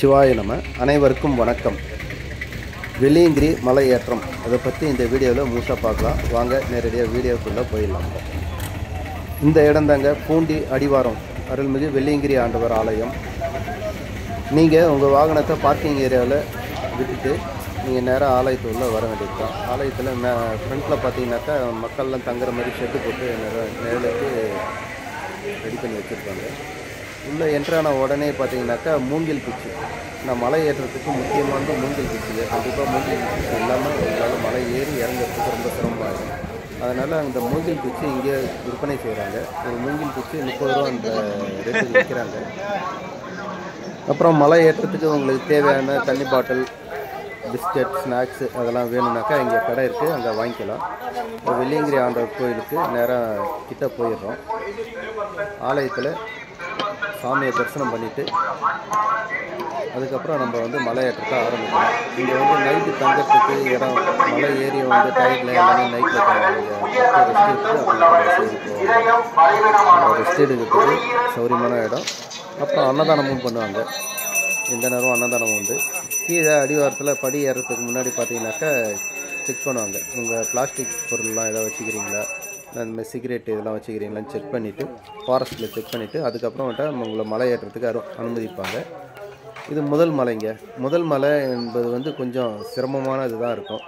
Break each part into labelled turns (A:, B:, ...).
A: சிவாய நம. அனைவருக்கும் வணக்கம். வெள்ளியங்கிரி மலை ஏற்றம் அதை பற்றி இந்த வீடியோவில் முழுசாக பார்க்கலாம். வாங்க நேரடியாக வீடியோக்குள்ளே போயிடலாம். இந்த இடம்தாங்க பூண்டி அடிவாரம் அருள்மிகு வெள்ளியங்கிரி ஆண்டவர் ஆலயம். நீங்கள் உங்கள் வாகனத்தை பார்க்கிங் ஏரியாவில் விட்டுட்டு நீங்கள் நேராக ஆலயத்துக்குள்ளே வர வேண்டியது தான். ஆலயத்தில் ஃப்ரண்ட்டில் பார்த்தீங்கன்னாக்கா மக்கள்லாம் தங்குற மாதிரி ஷெட்டு போட்டு நிழலுக்கு ரெடி பண்ணி வச்சுருக்காங்க. உள்ளே என்ட்ரான உடனே பார்த்தீங்கன்னாக்கா மூங்கில் குச்சி. நான் மலை ஏற்றத்துக்கு முக்கியமானது மூங்கில் குச்சிங்க. கண்டிப்பாக மூங்கில் குச்சி இல்லாமல் உங்களால் மலை ஏறி இறங்குறதுக்கு ரொம்ப சிரமமாகும். அதனால் அந்த மூங்கில் குச்சி இங்கே விற்பனை செய்கிறாங்க. ஒரு மூங்கில் குச்சி 30 ரூபா அந்த ரேட்டுக்கு விற்கிறாங்க. அப்புறம் மலை ஏற்றத்துக்கு உங்களுக்கு தேவையான தண்ணி பாட்டில், பிஸ்கட், ஸ்நாக்ஸு அதெல்லாம் வேணும்னாக்கா இங்கே கடை இருக்குது, அங்கே வாங்கிக்கலாம். வெள்ளியங்கிரி ஆண்டவர் கோயிலுக்கு நேராக கிட்ட போயிடுறோம். ஆலயத்தில் சாமியை தரிசனம் பண்ணிவிட்டு அதுக்கப்புறம் நம்ம வந்து மலை ஏற்றத்தை ஆரம்பிக்கலாம். இங்கே வந்து நைட்டு தங்கறதுக்கு இடம், மலை ஏரியை வந்து டயர்டில் எல்லாமே நைட்டில் ரெஸ்ட் எடுக்கிறதுக்கு சௌரியமான இடம். அப்புறம் அன்னதானமும் பண்ணுவாங்க. எந்த நேரம் அன்னதானம் உண்டு. கீழே அடிவாரத்தில் படி ஏறுறதுக்கு முன்னாடி பார்த்தீங்கன்னாக்கா செக் பண்ணுவாங்க. உங்கள் பிளாஸ்டிக் பொருள்லாம் எதாவது வச்சுக்கிறீங்களா, அந்த சிகரெட் இதெல்லாம் வச்சுக்கிறீங்களான்னு செக் பண்ணிவிட்டு, ஃபாரஸ்ட்டில் செக் பண்ணிவிட்டு அதுக்கப்புறம் வந்துட்டு உங்களை மலை ஏற்றத்துக்கு அனுமதிப்பாங்க. இது முதல் மலைங்க. முதல் மலை என்பது வந்து கொஞ்சம் சிரமமான இதுதான் இருக்கும்.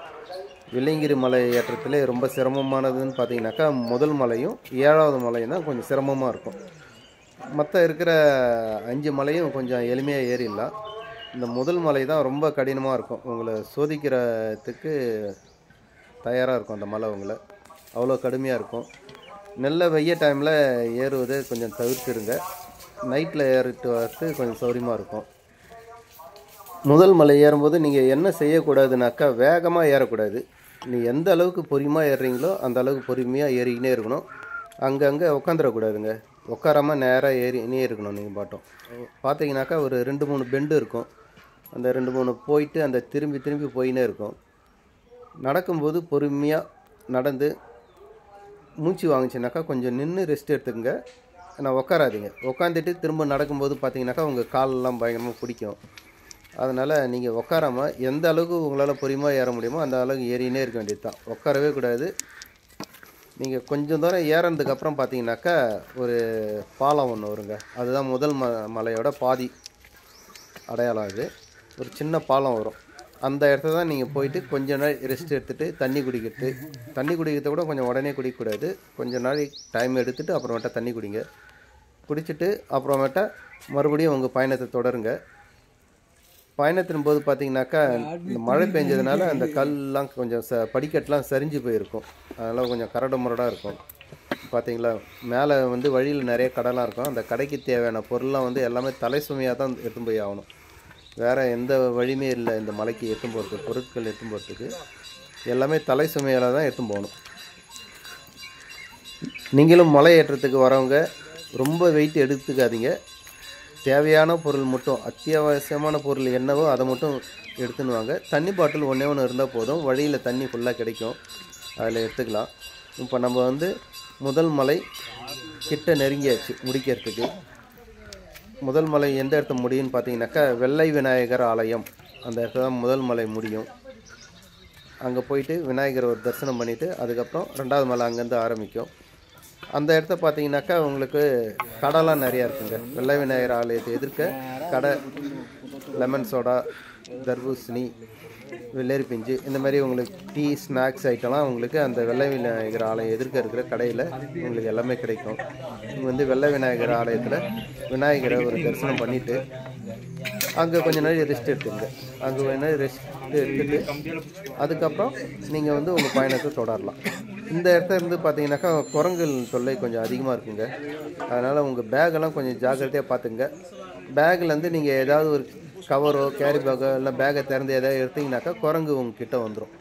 A: வெள்ளியங்கிரி மலை ஏற்றத்திலே ரொம்ப சிரமமானதுன்னு பார்த்தீங்கன்னாக்கா முதல் மலையும் 7வது மலையும் தான் கொஞ்சம் சிரமமாக இருக்கும். மற்ற இருக்கிற 5 மலையும் கொஞ்சம் எளிமையாக ஏறிடலாம். இந்த முதல் மலை தான் ரொம்ப கடினமாக இருக்கும். உங்களை சோதிக்கிறதுக்கு தயாராக இருக்கும் அந்த மலை. உங்களை அவ்வளோ கடுமையாக இருக்கும். நல்ல வெய்ய டைமில் ஏறுவதை கொஞ்சம் தவிர்த்துருங்க. நைட்டில் ஏறிட்டு வரது கொஞ்சம் சௌரியமாக இருக்கும். முதல் மலை ஏறும்போது நீங்கள் என்ன செய்யக்கூடாதுனாக்கா, வேகமாக ஏறக்கூடாது. நீங்கள் எந்த அளவுக்கு பொறுமையாக ஏறுறீங்களோ அந்த அளவுக்கு பொறுமையாக ஏறிக்கினே இருக்கணும். அங்கங்கே உட்காந்துடக்கூடாதுங்க. உட்காராமல் நேராக ஏறினே இருக்கணும். நீங்கள் பார்த்தீங்கன்னாக்கா ஒரு 2-3 பெண்டு இருக்கும். அந்த 2-3 போயிட்டு அந்த திரும்பி போயினே இருக்கும். நடக்கும்போது பொறுமையாக நடந்து மூச்சு வாங்கிச்சுனாக்கா கொஞ்சம் நின்று ரெஸ்ட் எடுத்துக்கங்க. ஆனால் உட்காராதீங்க. உட்காந்துட்டு திரும்ப நடக்கும்போது பார்த்தீங்கன்னாக்கா உங்கள் காலெல்லாம் பயங்கரமாக பிடிக்கும். அதனால் நீங்கள் உட்காராமல் எந்த அளவுக்கு உங்களால் பொறுமையாக ஏற முடியுமோ அந்த அளவுக்கு ஏறினே இருக்க வேண்டியது தான். உட்காரவே கூடாது. நீங்கள் கொஞ்சம் தூரம் ஏறினதுக்கப்புறம் பார்த்தீங்கன்னாக்கா ஒரு பாலம் ஒன்று வருங்க. அதுதான் முதல் மலையோட பாதி அடையாளம். அது ஒரு சின்ன பாலம் வரும். அந்த இடத்த தான் நீங்கள் போயிட்டு கொஞ்ச நாள் ரெஸ்ட் எடுத்துகிட்டு தண்ணி குடிக்கிறத கூட கொஞ்சம் உடனே குடிக்கக்கூடாது. கொஞ்சம் நாள் டைம் எடுத்துகிட்டு அப்புறமேட்டா தண்ணி குடிங்க. குடிச்சிட்டு அப்புறமேட்டா மறுபடியும் உங்கள் பயணத்தை தொடருங்க. பயணத்தின் போது பார்த்தீங்கன்னாக்கா இந்த மழை பெஞ்சதுனால அந்த கல்லாம் கொஞ்சம் படிக்கட்டெலாம் சரிஞ்சு போயிருக்கும். அதனால் கொஞ்சம் கரடு முரடாக இருக்கும். பார்த்தீங்களா, மேலே வந்து வழியில் நிறைய கடைலாம் இருக்கும். அந்த கடைக்கு தேவையான பொருள்லாம் வந்து எல்லாமே தலை சுமையாக தான் எடுத்துன்னு போய் ஆகணும். வேறு எந்த வழியுமே இல்லை. இந்த மலைக்கு எடுத்துன்னு போகிறதுக்கு, பொருட்கள் எடுத்துன்னு போகிறதுக்கு எல்லாமே தலை சுமையால் தான் எடுத்துன்னு போகணும். நீங்களும் மலை ஏற்றத்துக்கு வரவங்க ரொம்ப வெயிட் எடுத்துக்காதீங்க. தேவையான பொருள் மட்டும், அத்தியாவசியமான பொருள் என்னவோ அதை மட்டும் எடுத்துன்னு வாங்க. தண்ணி பாட்டில் ஒன்றே இருந்தால் போதும். வழியில் தண்ணி ஃபுல்லாக கிடைக்கும், அதில் எடுத்துக்கலாம். இப்போ நம்ம வந்து முதல் மலை கிட்ட நெருங்கியாச்சு முடிக்கிறதுக்கு. முதல் மலை எந்த இடத்த முடியும்னு பார்த்தீங்கன்னாக்கா வெள்ளை விநாயகர் ஆலயம். அந்த இடத்துல தான் முதல் மலை முடியும். அங்கே போயிட்டு விநாயகர் ஒரு தரிசனம் பண்ணிவிட்டு அதுக்கப்புறம் 2வது மலை அங்கேருந்து ஆரம்பிக்கும். அந்த இடத்த பார்த்தீங்கன்னாக்கா உங்களுக்கு கடைலாம் நிறையா இருக்குங்க. வெள்ளை விநாயகர் ஆலயத்தை எதிர்க்க கடை, லெமன் சோடா, தர்பூசணி, வெள்ளரி பிஞ்சு, இந்த மாதிரி உங்களுக்கு டீ, ஸ்நாக்ஸ் ஐட்டம்லாம் உங்களுக்கு அந்த வெள்ளை விநாயகர் ஆலயம் எதிர்க்க இருக்கிற கடையில் உங்களுக்கு எல்லாமே கிடைக்கும். நீங்கள் வந்து வெள்ளை விநாயகர் ஆலயத்தில் விநாயகரை ஒரு தரிசனம் பண்ணிவிட்டு அங்கே கொஞ்சம் நாள் ரெஸ்ட் எடுத்துங்க. அங்கே கொஞ்சம் நாள் ரெஸ்ட் எடுத்துகிட்டு அதுக்கப்புறம் நீங்கள் வந்து உங்கள் பயணத்தை தொடரலாம். இந்த இடத்துல இருந்து பார்த்தீங்கன்னாக்கா குரங்குகள் தொல்லை கொஞ்சம் அதிகமாக இருக்குங்க. அதனால் உங்கள் பேக்கெல்லாம் கொஞ்சம் ஜாக்கிரதையாக பார்த்துங்க. பேக்கிலேருந்து நீங்கள் ஏதாவது ஒரு கவரோ கேரி பேக்கோ இல்லை பேக்கை திறந்து எதாவது எடுத்திங்கனாக்கா குரங்கு உங்ககிட்ட வந்துடும்.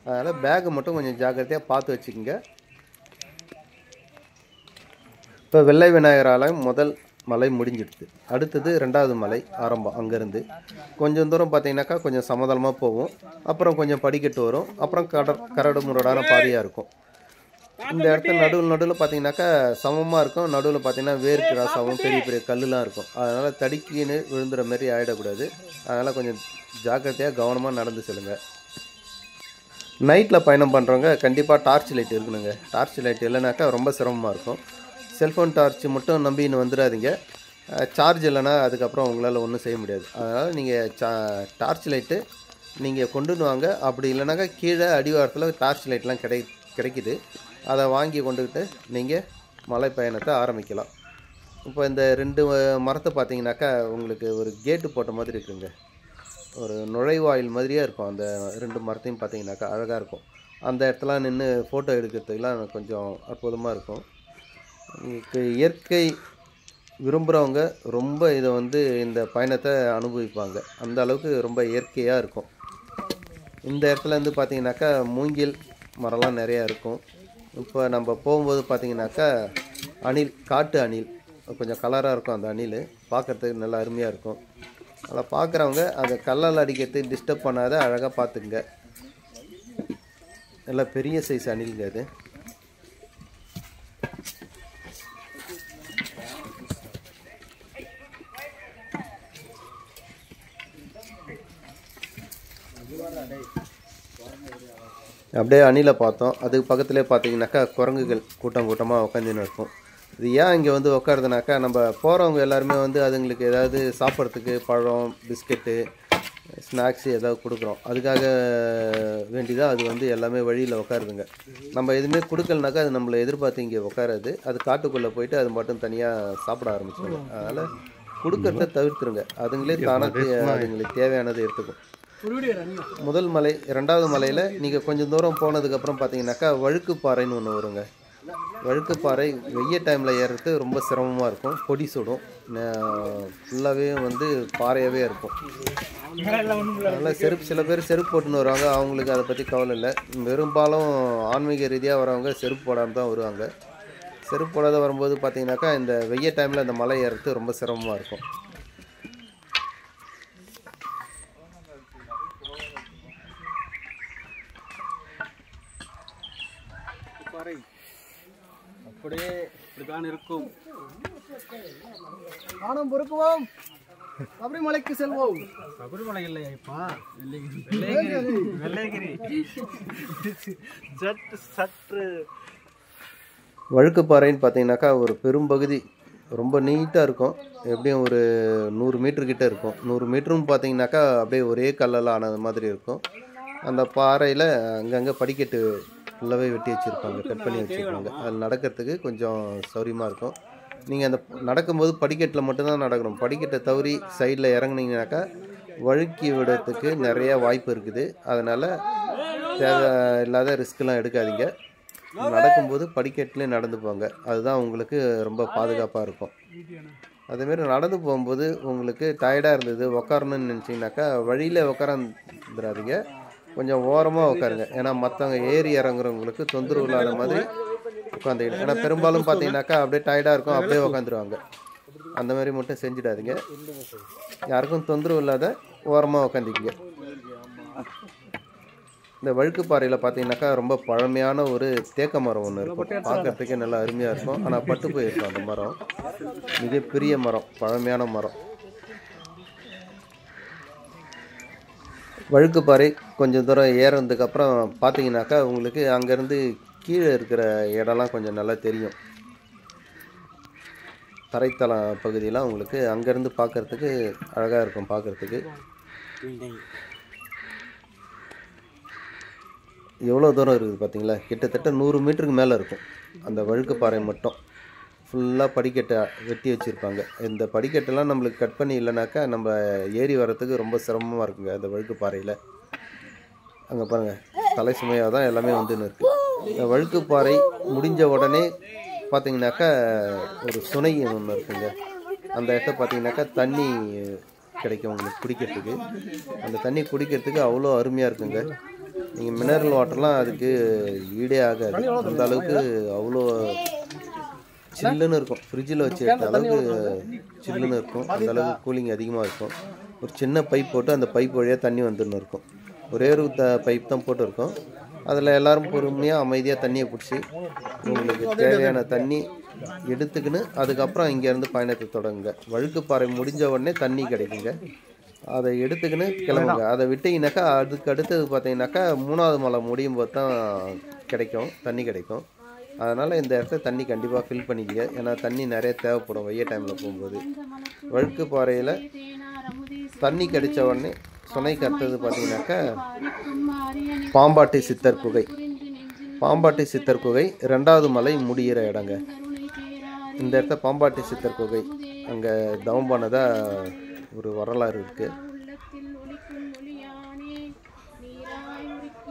A: அதனால் பேக்கை மட்டும் கொஞ்சம் ஜாக்கிரதையாக பார்த்து வச்சுக்கோங்க. இப்போ வெள்ளை விநாயகர் ஆலயம் முதல் மலை முடிஞ்சிடுது. அடுத்தது 2வது மலை ஆரம்பம். அங்கேருந்து கொஞ்சம் தூரம் பார்த்தீங்கன்னாக்கா கொஞ்சம் சமதளமாக போகும். அப்புறம் கொஞ்சம் படிக்கட்டு வரும். அப்புறம் கரடு முரடான பாதையாக இருக்கும். இந்த இடத்துல நடுவில் பார்த்தீங்கன்னாக்கா சமமாக இருக்கும். நடுவில் பார்த்தீங்கன்னா வேர் கிராஸாகவும் பெரிய பெரிய கல்லுலாம் இருக்கும். அதனால் தடுக்கின்னு விழுந்துற மாதிரி ஆகிடக்கூடாது. அதனால் கொஞ்சம் ஜாக்கிரதையாக கவனமாக நடந்து செல்லுங்கள். நைட்டில் பயணம் பண்ணுறவங்க கண்டிப்பாக டார்ச் லைட் இருக்கணுங்க. டார்ச் லைட் இல்லைனாக்கா ரொம்ப சிரமமாக இருக்கும். செல்ஃபோன் டார்ச் மட்டும் நம்பின்னு வந்துடாதீங்க. சார்ஜ் இல்லைன்னா அதுக்கப்புறம் உங்களால் ஒன்றும் செய்ய முடியாது. அதனால் நீங்கள் டார்ச் லைட்டு நீங்கள் கொண்டுன்னு வாங்க. அப்படி இல்லைனாக்கா கீழே அடிவாரத்தில் டார்ச் லைட்லாம் கிடைக்குது. அதை வாங்கி கொண்டுக்கிட்டு நீங்கள் மலை பயணத்தை ஆரம்பிக்கலாம். இப்போ இந்த 2 மரத்தை பார்த்தீங்கன்னாக்கா உங்களுக்கு ஒரு கேட்டு போட்ட மாதிரி இருக்குங்க. ஒரு நுழைவாயில் மாதிரியே இருக்கும். அந்த 2 மரத்தையும் பார்த்தீங்கன்னாக்கா அழகாக இருக்கும். அந்த இடத்துல நின்று ஃபோட்டோ எடுக்கிறதுக்கெலாம் கொஞ்சம் அற்புதமாக இருக்கும். இயற்கை விரும்புகிறவங்க ரொம்ப இதை இந்த பயணத்தை அனுபவிப்பாங்க. அந்த அளவுக்கு ரொம்ப இயற்கையாக இருக்கும். இந்த இடத்துல பார்த்தீங்கன்னாக்கா மூங்கில் மரம்லாம் நிறையா இருக்கும். இப்போ நம்ம போகும்போது பார்த்தீங்கன்னாக்கா அணில், காட்டு அணில் கொஞ்சம் கலராக இருக்கும். அந்த அணில் பார்க்குறதுக்கு நல்லா அருமையாக இருக்கும். அதில் பார்க்குறவங்க அதை கல்லால் அடிக்கிறதுக்கு டிஸ்டர்ப் பண்ணாத அழகாக பார்த்துக்குங்க. நல்லா பெரிய சைஸ் அணிலுங்க அது. அப்படியே அணிலை பார்த்தோம். அதுக்கு பக்கத்துலேயே பார்த்தீங்கன்னாக்கா குரங்குகள் கூட்டமாக உட்காந்துன்னு இருக்கும். இது ஏன் இங்கே உட்காருதுனாக்கா, நம்ம போகிறவங்க எல்லாருமே அதுங்களுக்கு ஏதாவது சாப்பிட்றதுக்கு பழம், பிஸ்கெட்டு, ஸ்நாக்ஸு ஏதாவது கொடுக்குறோம். அதுக்காக வேண்டிதான் அது எல்லாமே வழியில் உட்காருதுங்க. நம்ம எதுவுமே கொடுக்கலனாக்கா அது நம்மளை எதிர்பார்த்து இங்கே உட்காராது. அது காட்டுக்குள்ளே போயிட்டு அது மட்டும் தனியாக சாப்பிட ஆரம்பிச்சிடுங்க. அதனால் கொடுக்கறத தவிர்த்துருங்க. அதுங்களே தானாக அதுங்களுக்கு தேவையானதை எடுத்துக்கும். முதல் மலை, 2வது மலையில் நீங்கள் கொஞ்சம் தூரம் போனதுக்கப்புறம் பார்த்தீங்கன்னாக்கா வழுக்குப்பாறைன்னு ஒன்று வருங்க. வழுக்குப்பாறை வெய்ய டைமில் ஏறுறது ரொம்ப சிரமமாக இருக்கும். பொடி சுடும். ஃபுல்லாகவே பாறையாகவே இருக்கும். அதனால் சில பேர் செருப்பு போட்டுன்னு வருவாங்க. அவங்களுக்கு அதை பற்றி கவலை இல்லை. பெரும்பாலும் ஆன்மீக ரீதியாக வரவங்க செருப்பு போடாமல் தான் வருவாங்க. செருப்பு போடாத வரும்போது பார்த்தீங்கன்னாக்கா இந்த வெய்ய டைமில் இந்த மலை ஏறுறது ரொம்ப சிரமமாக இருக்கும்.
B: அப்படியே இப்படிதான் இருக்கும்.
C: நானும் பொறுக்குவோம், சபரிமலைக்கு செல்வோம்.
B: சபரிமலை இல்லையா இப்பா, வெள்ளைகிரி. சற்று
A: வழுக்குப்பாறைன்னு பார்த்தீங்கன்னாக்கா ஒரு பெரும்பகுதி ரொம்ப நீட்டாக இருக்கும். எப்படியும் ஒரு 100 மீட்டர்கிட்ட இருக்கும். 100 மீட்டருன்னு பார்த்தீங்கன்னாக்கா அப்படியே ஒரே கல்லெல்லாம் ஆனது மாதிரி இருக்கும். அந்த பாறையில் அங்கங்கே படிக்கட்டு ஃபுல்லாகவே வெட்டி வச்சுருப்பாங்க, கட் பண்ணி வச்சுருப்பாங்க. அதில் நடக்கிறதுக்கு கொஞ்சம் சௌரியமாக இருக்கும். நீங்கள் அந்த நடக்கும்போது படிக்கட்டில் மட்டும்தான் நடக்கணும். படிக்கட்டை தவறி சைடில் இறங்குனீங்கனாக்கா வழுக்கி விடுறதுக்கு நிறையா வாய்ப்பு இருக்குது. அதனால் தேவையில்லாத ரிஸ்க்கெலாம் எடுக்காதீங்க. நடக்கும்போது படிக்கட்டிலே நடந்து போங்க. அதுதான் உங்களுக்கு ரொம்ப பாதுகாப்பாக இருக்கும். அதேமாரி நடந்து போகும்போது உங்களுக்கு டயர்டாக இருந்தது, உட்காரணும்னு நினச்சிங்கனாக்கா வழியில் உட்காந்துடாதீங்க. கொஞ்சம் ஓரமாக உட்காருங்க. ஏன்னா மற்றவங்க ஏறி இறங்குறவங்களுக்கு தொந்தரவு இல்லாத மாதிரி உட்காந்துக்கிட்டு. ஏன்னா பெரும்பாலும் பார்த்தீங்கன்னாக்கா அப்படியே டயர்டாக இருக்கும், அப்படியே உட்காந்துருவாங்க. அந்த மாதிரி மட்டும் செஞ்சிடாதீங்க. யாருக்கும் தொந்தரவு இல்லாத ஓரமாக உட்காந்துக்கிங்க. இந்த வழுக்குப்பாறையில் பார்த்தீங்கன்னாக்கா ரொம்ப பழமையான ஒரு தேக்க மரம் ஒன்று இருக்கும். பார்க்குறதுக்கே நல்லா அருமையாக இருக்கும். ஆனால் பட்டு போயிருக்கும் அந்த மரம். மிகப்பெரிய மரம், பழமையான மரம். வழுக்குப்பாறை கொஞ்சம் தூரம் ஏறதுக்கப்புறம் பார்த்தீங்கன்னாக்கா உங்களுக்கு அங்கேருந்து கீழே இருக்கிற இடம்லாம் கொஞ்சம் நல்லா தெரியும். தரைத்தளம் பகுதியெலாம் உங்களுக்கு அங்கேருந்து பார்க்குறதுக்கு அழகாக இருக்கும். பார்க்குறதுக்கு எவ்வளோ தூரம் இருக்குது பார்த்தீங்களா? கிட்டத்தட்ட 100 மீட்டருக்கு மேலே இருக்கும். அந்த வழுக்குப்பாறை மட்டும் ஃபுல்லாக படிக்கட்டை வெட்டி வச்சுருப்பாங்க. இந்த படிக்கட்டெல்லாம் நம்மளுக்கு கட் பண்ணி இல்லைனாக்கா நம்ம ஏறி வர்றதுக்கு ரொம்ப சிரமமாக இருக்குங்க. அந்த வழுக்குப்பாறையில் அங்கே பாருங்கள், தலை சுமையாக தான் எல்லாமே இருக்குது. இந்த வழுக்குப்பாறை முடிஞ்ச உடனே பார்த்தீங்கன்னாக்கா ஒரு சுனை ஒன்று இருக்குங்க. அந்த இடத்த பார்த்தீங்கன்னாக்கா தண்ணி கிடைக்கும் உங்களுக்கு குடிக்கிறதுக்கு. அந்த தண்ணி குடிக்கிறதுக்கு அவ்வளோ அருமையாக இருக்குங்க. நீங்கள் மினரல் வாட்டர்லாம் அதுக்கு ஈடே ஆகாது. அந்த அளவுக்கு அவ்வளோ சில்லுன்னு இருக்கும். ஃப்ரிட்ஜில் வச்சு எடுத்த அளவுக்கு சில்லுன்னு இருக்கும். அந்த அளவுக்கு கூலிங் அதிகமாக இருக்கும். ஒரு சின்ன பைப் போட்டு அந்த பைப் வழியாக தண்ணி வந்துன்னு இருக்கும். ஒரே ஒரு பைப் தான் போட்டு இருக்கும். அதில் எல்லோரும் பொறுமையாக அமைதியாக தண்ணியை பிடிச்சி உங்களுக்கு தேவையான தண்ணி எடுத்துக்கின்னு அதுக்கப்புறம் இங்கேருந்து பயணத்தை தொடங்குங்க. வழுக்குப்பாறை முடிஞ்ச உடனே தண்ணி கிடைக்குங்க. அதை எடுத்துக்கின்னு கிளம்புங்க. அதை விட்டிங்கனாக்கா அதுக்கு அடுத்தது பார்த்தீங்கன்னாக்கா 3வது மலை முடியும் போது தான் கிடைக்கும், தண்ணி கிடைக்கும். அதனால் இந்த இடத்த தண்ணி கண்டிப்பாக ஃபில் பண்ணிக்க. ஏன்னா தண்ணி நிறைய தேவைப்படும் வெய்ய டைமில் போகும்போது. வழுக்குப்பாறையில் தண்ணி கிடைச்ச உடனே சுனைக்கு அடுத்தது பார்த்தீங்கன்னாக்கா பாம்பாட்டி சித்தர் குகை. பாம்பாட்டி சித்தர் குகை 2வது மலை முடிகிற இடங்க. இந்த இடத்த பாம்பாட்டி சித்தர் குகை அங்கே தவம் பண்ணதாக ஒரு வரலாறு இருக்குது.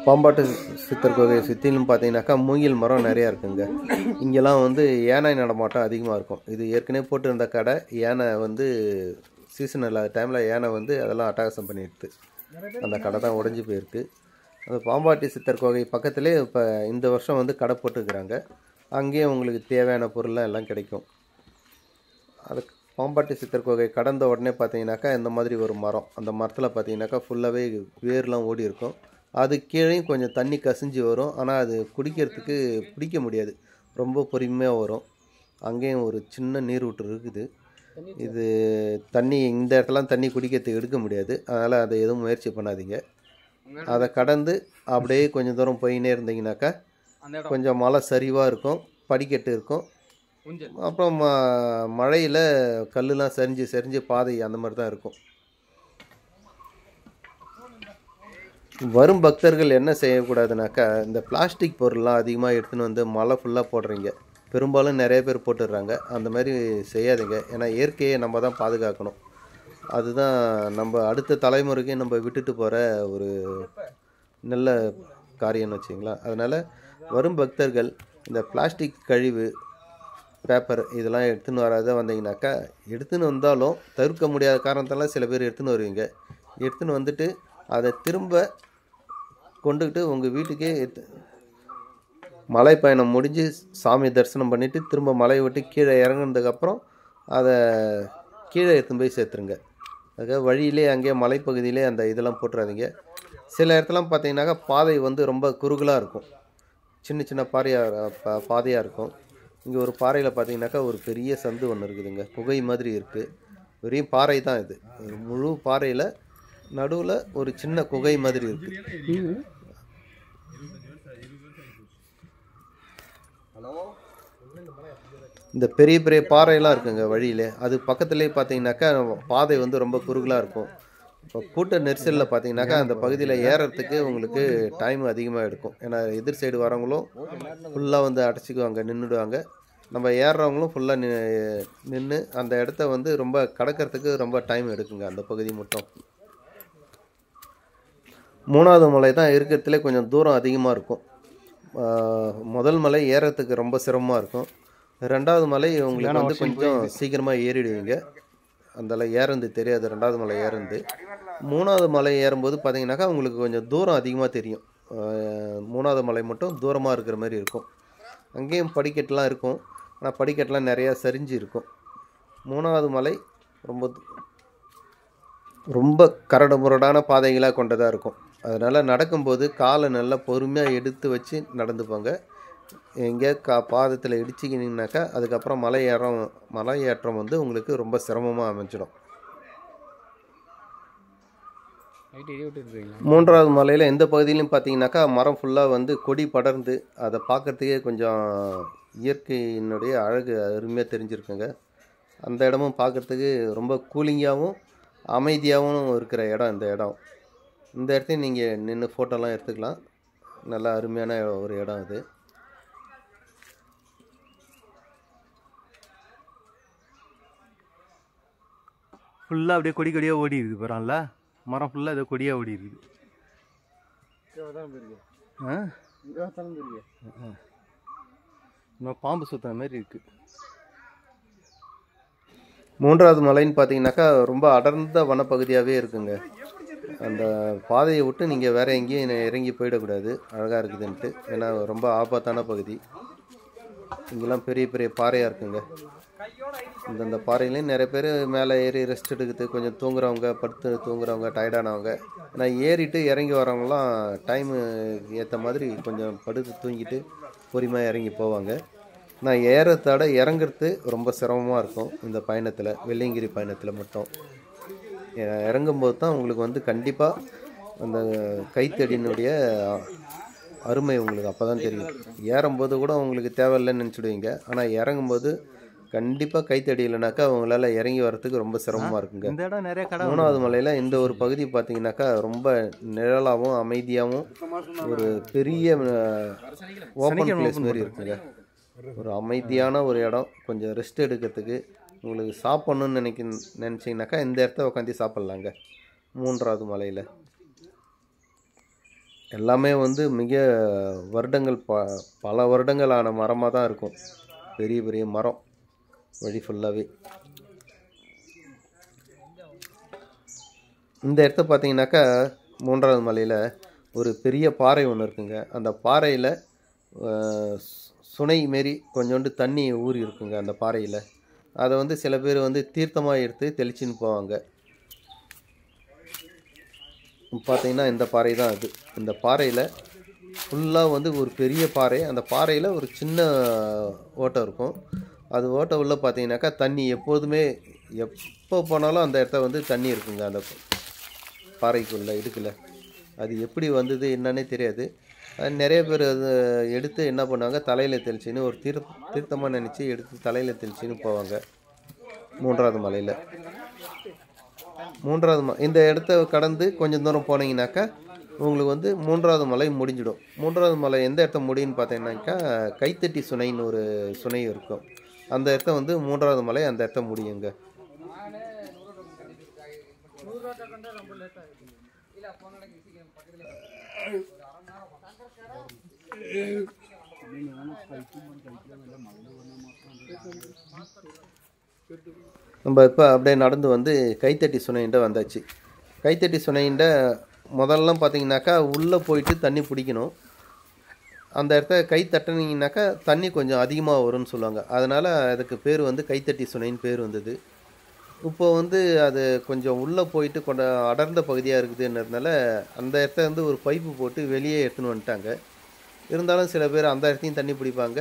A: பாம்பாட்டு சித்தர் கோகையை சுற்றிலும் பார்த்தீங்கன்னாக்கா மூங்கில் மரம் நிறையா இருக்குங்க. இங்கெல்லாம் வந்து யானை நடமாட்டம் அதிகமாக இருக்கும். இது ஏற்கனவே போட்டிருந்த கடை யானை வந்து சீசன் இல்லாத டைமில் யானை வந்து அதெல்லாம் அட்டகாசம் பண்ணிடுது. அந்த கடை தான் உடஞ்சி போயிருக்கு. அந்த பாம்பாட்டி சித்தர் கோகை பக்கத்துலேயே இப்போ இந்த வருஷம் வந்து கடை போட்டுருக்குறாங்க. அங்கேயே உங்களுக்கு தேவையான பொருள்லாம் எல்லாம் கிடைக்கும். அதுக்கு பாம்பாட்டி சித்தர் கோகை கடந்த உடனே பார்த்தீங்கன்னாக்கா இந்த மாதிரி ஒரு மரம், அந்த மரத்தில் பார்த்தீங்கன்னாக்கா ஃபுல்லாகவே வேர்லாம் ஓடி இருக்கும். அது கீழேயும் கொஞ்சம் தண்ணி கசிஞ்சு வரும். ஆனால் அது குடிக்கிறதுக்கு பிடிக்க முடியாது, ரொம்ப பொறுமையாக வரும். அங்கேயும் ஒரு சின்ன நீரூற்று இருக்குது. இது தண்ணி இந்த இடத்துலாம் தண்ணி குடிக்கிறதுக்கு எடுக்க முடியாது. அதனால் அதை எதுவும் முயற்சி பண்ணாதீங்க. அதை கடந்து அப்படியே கொஞ்சம் தூரம் போயினே இருந்தீங்கன்னாக்கா கொஞ்சம் மலை சரிவாக இருக்கும், படிக்கட்டு இருக்கும். அப்புறம் மழையில் கல்லுலாம் சரிஞ்சு பாதை அந்த மாதிரி தான் இருக்கும். வரும் பக்தர்கள் என்ன செய்யக்கூடாதுனாக்கா, இந்த பிளாஸ்டிக் பொருள்லாம் அதிகமாக எடுத்துன்னு வந்து மலை ஃபுல்லாக போடுறீங்க. பெரும்பாலும் நிறைய பேர் போட்டுடுறாங்க. அந்த மாதிரி செய்யாதீங்க. ஏன்னா இயற்கையை நம்ம தான் பாதுகாக்கணும். அதுதான் நம்ம அடுத்த தலைமுறைக்கு நம்ம விட்டுட்டு போகிற ஒரு நல்ல காரியம்னு வச்சிங்களா. அதனால் வரும் பக்தர்கள் இந்த பிளாஸ்டிக் கழிவு, பேப்பர் இதெல்லாம் எடுத்துன்னு வராத வந்தீங்கன்னாக்கா, எடுத்துன்னு வந்தாலும் தவிர்க்க முடியாத காரணத்தால் சில பேர் எடுத்துன்னு வருவீங்க. எடுத்துன்னு வந்துட்டு அதை திரும்ப கொண்டுக்கிட்டு உங்கள் வீட்டுக்கே மலை பயணம் முடிஞ்சு சாமி தரிசனம் பண்ணிவிட்டு திரும்ப மலையை விட்டு கீழே இறங்குனதுக்கப்புறம் அதை கீழே எடுத்துன்னு போய் சேர்த்துருங்க. அதுக்காக வழியிலே அங்கேயே மலைப்பகுதியிலே அந்த இதெல்லாம் போட்டுறாதீங்க. சில இடத்துலாம் பார்த்தீங்கன்னாக்கா பாதை வந்து ரொம்ப குறுகலாக இருக்கும், சின்ன பாதையாக இருக்கும். இங்கே ஒரு பாறையில் பார்த்தீங்கன்னாக்கா ஒரு பெரிய சந்து ஒன்று இருக்குதுங்க, குகை மாதிரி இருக்குது. பெரிய பாறை தான் இது. முழு பாறையில் நடுவில் ஒரு சின்ன குகை மாதிரி இருக்குது. இந்த பெரிய பெரிய பாறையெல்லாம் இருக்குங்க வழியில். அது பக்கத்துலேயே பார்த்தீங்கன்னாக்கா பாதை வந்து ரொம்ப குறுகலாக இருக்கும். இப்போ கூட்ட நெரிசலில் பார்த்தீங்கன்னாக்கா அந்த பகுதியில் ஏறுறதுக்கு உங்களுக்கு டைம் அதிகமாக எடுக்கும். ஏன்னா எதிர் சைடு வரவங்களும் ஃபுல்லாக வந்து அடைச்சிக்குவாங்க, நின்றுடுவாங்க. நம்ம ஏறுறவங்களும் ஃபுல்லாக நின்று அந்த இடத்த வந்து ரொம்ப கடக்கிறதுக்கு ரொம்ப டைம் எடுக்குங்க அந்த பகுதி மட்டும். 3வது மலை தான் இருக்கிறதுலே கொஞ்சம் தூரம் அதிகமாக இருக்கும். முதல் மலை ஏறத்துக்கு ரொம்ப சிரமமாக இருக்கும். 2வது மலை உங்களுக்கு வந்து கொஞ்சம் சீக்கிரமாக ஏறிடுவீங்க. அதெல்லாம் ஏறது தெரியாது 2வது மலை ஏறது. 3வது மலை ஏறும்போது பார்த்தீங்கன்னாக்கா உங்களுக்கு கொஞ்சம் தூரம் அதிகமாக தெரியும். 3வது மலை மட்டும் தூரமாக இருக்கிற மாதிரி இருக்கும். அங்கேயும் படிக்கட்டுலாம் இருக்கும், ஆனால் படிக்கட்டுலாம் நிறையா சரிஞ்சு இருக்கும். 3வது மலை ரொம்ப கரடு முரடான பாதைகளாக கொண்டதாக இருக்கும். அதனால் நடக்கும்போது காலை நல்லா பொறுமையாக எடுத்து வச்சு நடந்து போங்க. எங்கே பாதத்தில் இடிச்சிக்கினீங்கனாக்கா அதுக்கப்புறம் மலை ஏற்றம் வந்து உங்களுக்கு ரொம்ப சிரமமாக அமைஞ்சிடும். 3வது மலையில் எந்த பகுதியிலையும் பார்த்தீங்கன்னாக்கா மரம் ஃபுல்லாக வந்து கொடி படர்ந்து அதை பார்க்குறதுக்கே கொஞ்சம் இயற்கையினுடைய அழகு அருமையாக தெரிஞ்சிருக்குங்க. அந்த இடமும் பார்க்குறதுக்கு ரொம்ப கூலிங்காகவும் அமைதியாகவும் இருக்கிற இடம் இந்த இடம். இந்த இடத்தையும் நீங்கள் நின்று ஃபோட்டோலாம் எடுத்துக்கலாம். நல்லா அருமையான ஒரு இடம் அது.
B: ஃபுல்லாக அப்படியே கொடியாக ஓடி இருக்குது பரவாயில்ல. மரம் ஃபுல்லாக ஏதோ கொடியாக ஓடி இருக்குது.
A: இன்னும் பாம்பு சுற்றுற மாதிரி இருக்குது. 3வது மலைன்னு பார்த்தீங்கன்னாக்கா ரொம்ப அடர்ந்த வனப்பகுதியாகவே இருக்குங்க. அந்த பாதையை விட்டு நீங்கள் வேறு எங்கேயும் இறங்கி போயிடக்கூடாது, அழகாக இருக்குதுன்ட்டு. ஏன்னா ரொம்ப ஆபத்தான பகுதி. இங்கெல்லாம் பெரிய பெரிய பாறையாக இருக்குங்க. இந்தந்த பாறையிலையும் நிறைய பேர் மேலே ஏறி ரெஸ்ட் எடுக்குது, கொஞ்சம் தூங்குறவங்க, படுத்து தூங்குறவங்க, டயர்டானவங்க. ஆனால் ஏறிட்டு இறங்கி வரவங்களாம் டைமு ஏற்ற மாதிரி கொஞ்சம் படுத்து தூங்கிட்டு பொறுமையாக இறங்கி போவாங்க. நான் ஏறத்தோட இறங்குறது ரொம்ப சிரமமாக இருக்கும் இந்த பயணத்தில், வெள்ளியங்கிரி பயணத்தில் மட்டும். இறங்கும்போது தான் உங்களுக்கு வந்து கண்டிப்பாக அந்த கைத்தடியினுடைய அருமை உங்களுக்கு அப்போ தான் தெரியும். ஏறும்போது கூட உங்களுக்கு தேவையில்லைன்னு நினச்சிடுவீங்க, ஆனால் இறங்கும்போது கண்டிப்பாக கைத்தடி இல்லைனாக்கா அவங்களால இறங்கி வரத்துக்கு ரொம்ப சிரமமாக இருக்குங்க.
B: இந்த இடம் நிறைய கடை
A: மூணாவது மலையில் இந்த ஒரு பகுதி பார்த்தீங்கன்னாக்கா ரொம்ப நிழலாகவும் அமைதியாகவும் ஒரு பெரிய ஓப்பன் பிளேஸ் மாதிரி இருக்குங்க. ஒரு அமைதியான ஒரு இடம், கொஞ்சம் ரெஸ்ட் எடுக்கிறதுக்கு. உங்களுக்கு சாப்பிட்ணுன்னு நினச்சிங்கனாக்கா இந்த இடத்த உட்காந்து சாப்பிட்லாங்க. மூன்றாவது மலையில் எல்லாமே வந்து மிக வருடங்கள் பல வருடங்களான மரமாக தான் இருக்கும். பெரிய பெரிய மரம் வழி ஃபுல்லாகவே. இந்த இடத்த பார்த்தீங்கன்னாக்கா மூன்றாவது மலையில் ஒரு பெரிய பாறை ஒன்று இருக்குங்க. அந்த பாறையில் சுனை மாரி கொஞ்சோண்டு தண்ணி ஊறி இருக்குங்க அந்த பாறையில். அதை வந்து சில பேர் வந்து தீர்த்தமாக எடுத்து தெளிச்சின்னு போவாங்க. பார்த்தீங்கன்னா இந்த பாறை தான் அது. இந்த பாறையில் ஃபுல்லாக வந்து ஒரு பெரிய பாறை, அந்த பாறையில் ஒரு சின்ன ஓட்டை இருக்கும். அது ஓட்டை உள்ள பார்த்தீங்கன்னாக்கா தண்ணி எப்போதுமே எப்போ போனாலும் அந்த இடத்த வந்து தண்ணி இருக்குங்க அந்த பாறைக்குள்ளே இடுக்கில். அது எப்படி வந்தது என்னன்னே தெரியாது. நிறைய பேர் அதை எடுத்து என்ன பண்ணுவாங்க, தலையில் தெளிச்சின்னு ஒரு தீர்த்தமாக நினச்சி எடுத்து தலையில் தெளிச்சின்னு போவாங்க. மூன்றாவது மலையில் இந்த இடத்த கடந்து கொஞ்சம் தூரம் போனீங்கன்னாக்கா உங்களுக்கு வந்து மூன்றாவது மலை முடிஞ்சிடும். மூன்றாவது மலை எந்த இடத்த முடியும்னு பார்த்தீங்கன்னாக்கா கைத்தட்டி சுனைன்னு ஒரு சுனை இருக்கும். அந்த இடத்த வந்து மூன்றாவது மலை அந்த இடத்த முடியுங்க. நம்ம இப்போ அப்படியே நடந்து வந்து கைத்தட்டி சுனைண்ட வந்தாச்சு. கைத்தட்டி சுனைண்ட முதல்லாம் பார்த்தீங்கன்னாக்கா உள்ளே போயிட்டு தண்ணி பிடிக்கணும். அந்த இடத்த கை தட்டினீங்கன்னாக்கா தண்ணி கொஞ்சம் அதிகமாக வரும்னு சொல்லுவாங்க. அதனால் அதுக்கு பேர் வந்து கைத்தட்டி சுனைன்னு பேர் வந்தது. இப்போ வந்து அது கொஞ்சம் உள்ளே போயிட்டு அடர்ந்த பகுதியாக இருக்குதுன்றதுனால அந்த இடத்த வந்து ஒரு பைப்பு போட்டு வெளியே எடுத்துன்னு வந்துட்டாங்க. இருந்தாலும் சில பேர் அந்த இடத்தையும் தண்ணி பிடிப்பாங்க,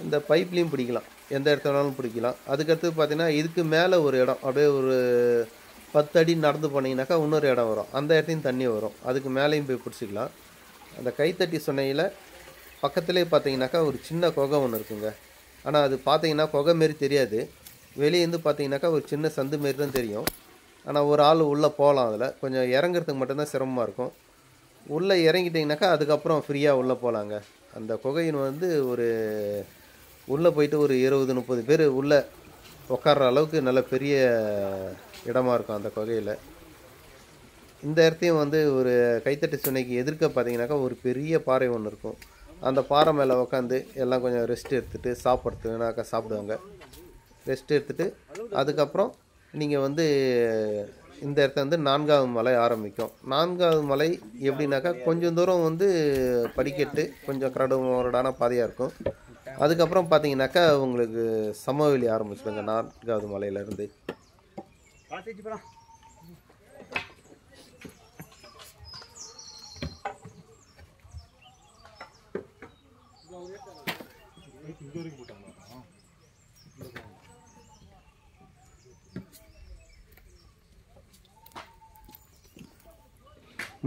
A: இந்த பைப்லேயும் பிடிக்கலாம், எந்த இடத்த வேணாலும் பிடிக்கலாம். அதுக்கடுத்து பார்த்தீங்கன்னா இதுக்கு மேலே ஒரு இடம், அப்படியே ஒரு 10 அடி நடந்து போனீங்கன்னாக்கா இன்னொரு இடம் வரும், அந்த இடத்தையும் தண்ணி வரும், அதுக்கு மேலேயும் போய் பிடிச்சிக்கலாம். அந்த கைத்தட்டி சுனையில் பக்கத்துலேயே பார்த்தீங்கன்னாக்கா ஒரு சின்ன குகை ஒன்று இருக்குங்க. ஆனால் அது பார்த்தீங்கன்னா குகை மாரி தெரியாது, வெளியேருந்து பார்த்தீங்கன்னாக்கா ஒரு சின்ன சந்து மாரி தான் தெரியும். ஆனால் ஒரு ஆள் உள்ளே போகலாம், அதில் கொஞ்சம் இறங்குறதுக்கு மட்டும்தான் சிரமமாக இருக்கும். உள்ளே இறங்கிட்டிங்கனாக்கா அதுக்கப்புறம் ஃப்ரீயாக உள்ளே போகலாங்க. அந்த குகையின் வந்து ஒரு உள்ளே போயிட்டு ஒரு 20-30 பேர் உள்ளே உட்கார்ற அளவுக்கு நல்ல பெரிய இடமா இருக்கும் அந்த குகையில். இந்த இடத்தையும் வந்து ஒரு கைத்தட்டி சுனைக்கு எதிர்க்க பார்த்தீங்கன்னாக்கா ஒரு பெரிய பாறை ஒன்று இருக்கும். அந்த பாறை மேலே உட்காந்து எல்லாம் கொஞ்சம் ரெஸ்ட் எடுத்துகிட்டு சாப்பிட்றதுனாக்கா சாப்பிடுவாங்க. ரெஸ்ட் எடுத்துகிட்டு அதுக்கப்புறம் நீங்கள் வந்து இந்த இடத்த வந்து 4வது மலை ஆரம்பிக்கும். 4வது மலை எப்படின்னாக்கா கொஞ்சம் தூரம் வந்து படிக்கட்டு, கொஞ்சம் கரடுமுரடான பாதையாக இருக்கும். அதுக்கப்புறம் பார்த்தீங்கன்னாக்கா உங்களுக்கு சமவெளி ஆரம்பிச்சிடுங்க 4வது மலையிலேருந்து.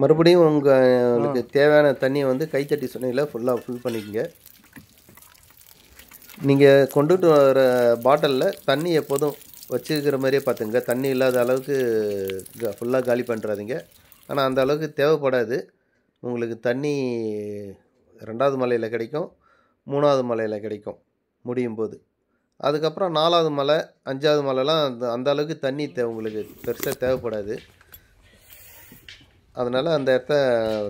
A: மறுபடியும் உங்களுக்கு தேவையான தண்ணியை வந்து கைத்தட்டி சுனையில் ஃபுல்லாக ஃபில் பண்ணிக்கங்க. நீங்கள் கொண்டுட்டு வர பாட்டிலில் தண்ணி எப்போதும் வச்சுருக்கிற மாதிரியே பார்த்துங்க, தண்ணி இல்லாத அளவுக்கு ஃபுல்லாக காலி பண்ணுறாதீங்க. ஆனால் அந்த அளவுக்கு தேவைப்படாது. உங்களுக்கு தண்ணி 2வது மலையில் கிடைக்கும், 3வது மலையில் கிடைக்கும் முடியும் போது. அதுக்கப்புறம் 4வது மலை 5வது மலைலாம் அந்த அளவுக்கு தண்ணி உங்களுக்கு பெருசாக தேவைப்படாது. அதனால் அந்த இடத்த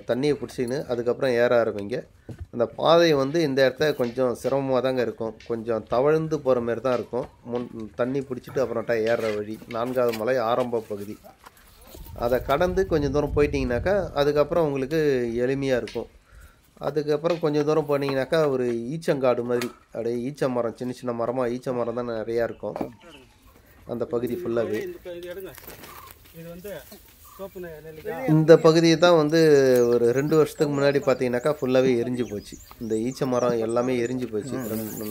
A: தண்ணியை பிடிச்சின்னு அதுக்கப்புறம் ஏற ஆரம்பிங்க. அந்த பாதை வந்து இந்த இடத்த கொஞ்சம் சிரமமாக தாங்க இருக்கும், கொஞ்சம் தவழ்ந்து போகிற மாதிரி தான் இருக்கும். தண்ணி பிடிச்சிட்டு அப்புறம்ட்டா ஏறுற வழி 4வது மலை ஆரம்ப பகுதி. அதை கடந்து கொஞ்சம் தூரம் போயிட்டிங்கனாக்கா அதுக்கப்புறம் உங்களுக்கு எளிமையாக இருக்கும். அதுக்கப்புறம் கொஞ்சம் தூரம் போனீங்கன்னாக்கா ஒரு ஈச்சங்காடு மாதிரி அப்படியே ஈச்ச மரம், சின்ன சின்ன மரமாக ஈச்ச மரம் தான் நிறையா இருக்கும் அந்த பகுதி ஃபுல்லாகவே. இந்த பகுதியை தான் வந்து ஒரு 2 வருஷத்துக்கு முன்னாடி பார்த்தீங்கன்னாக்கா ஃபுல்லாகவே எரிஞ்சு போச்சு. இந்த ஈச்ச மரம் எல்லாமே எரிஞ்சு போச்சு.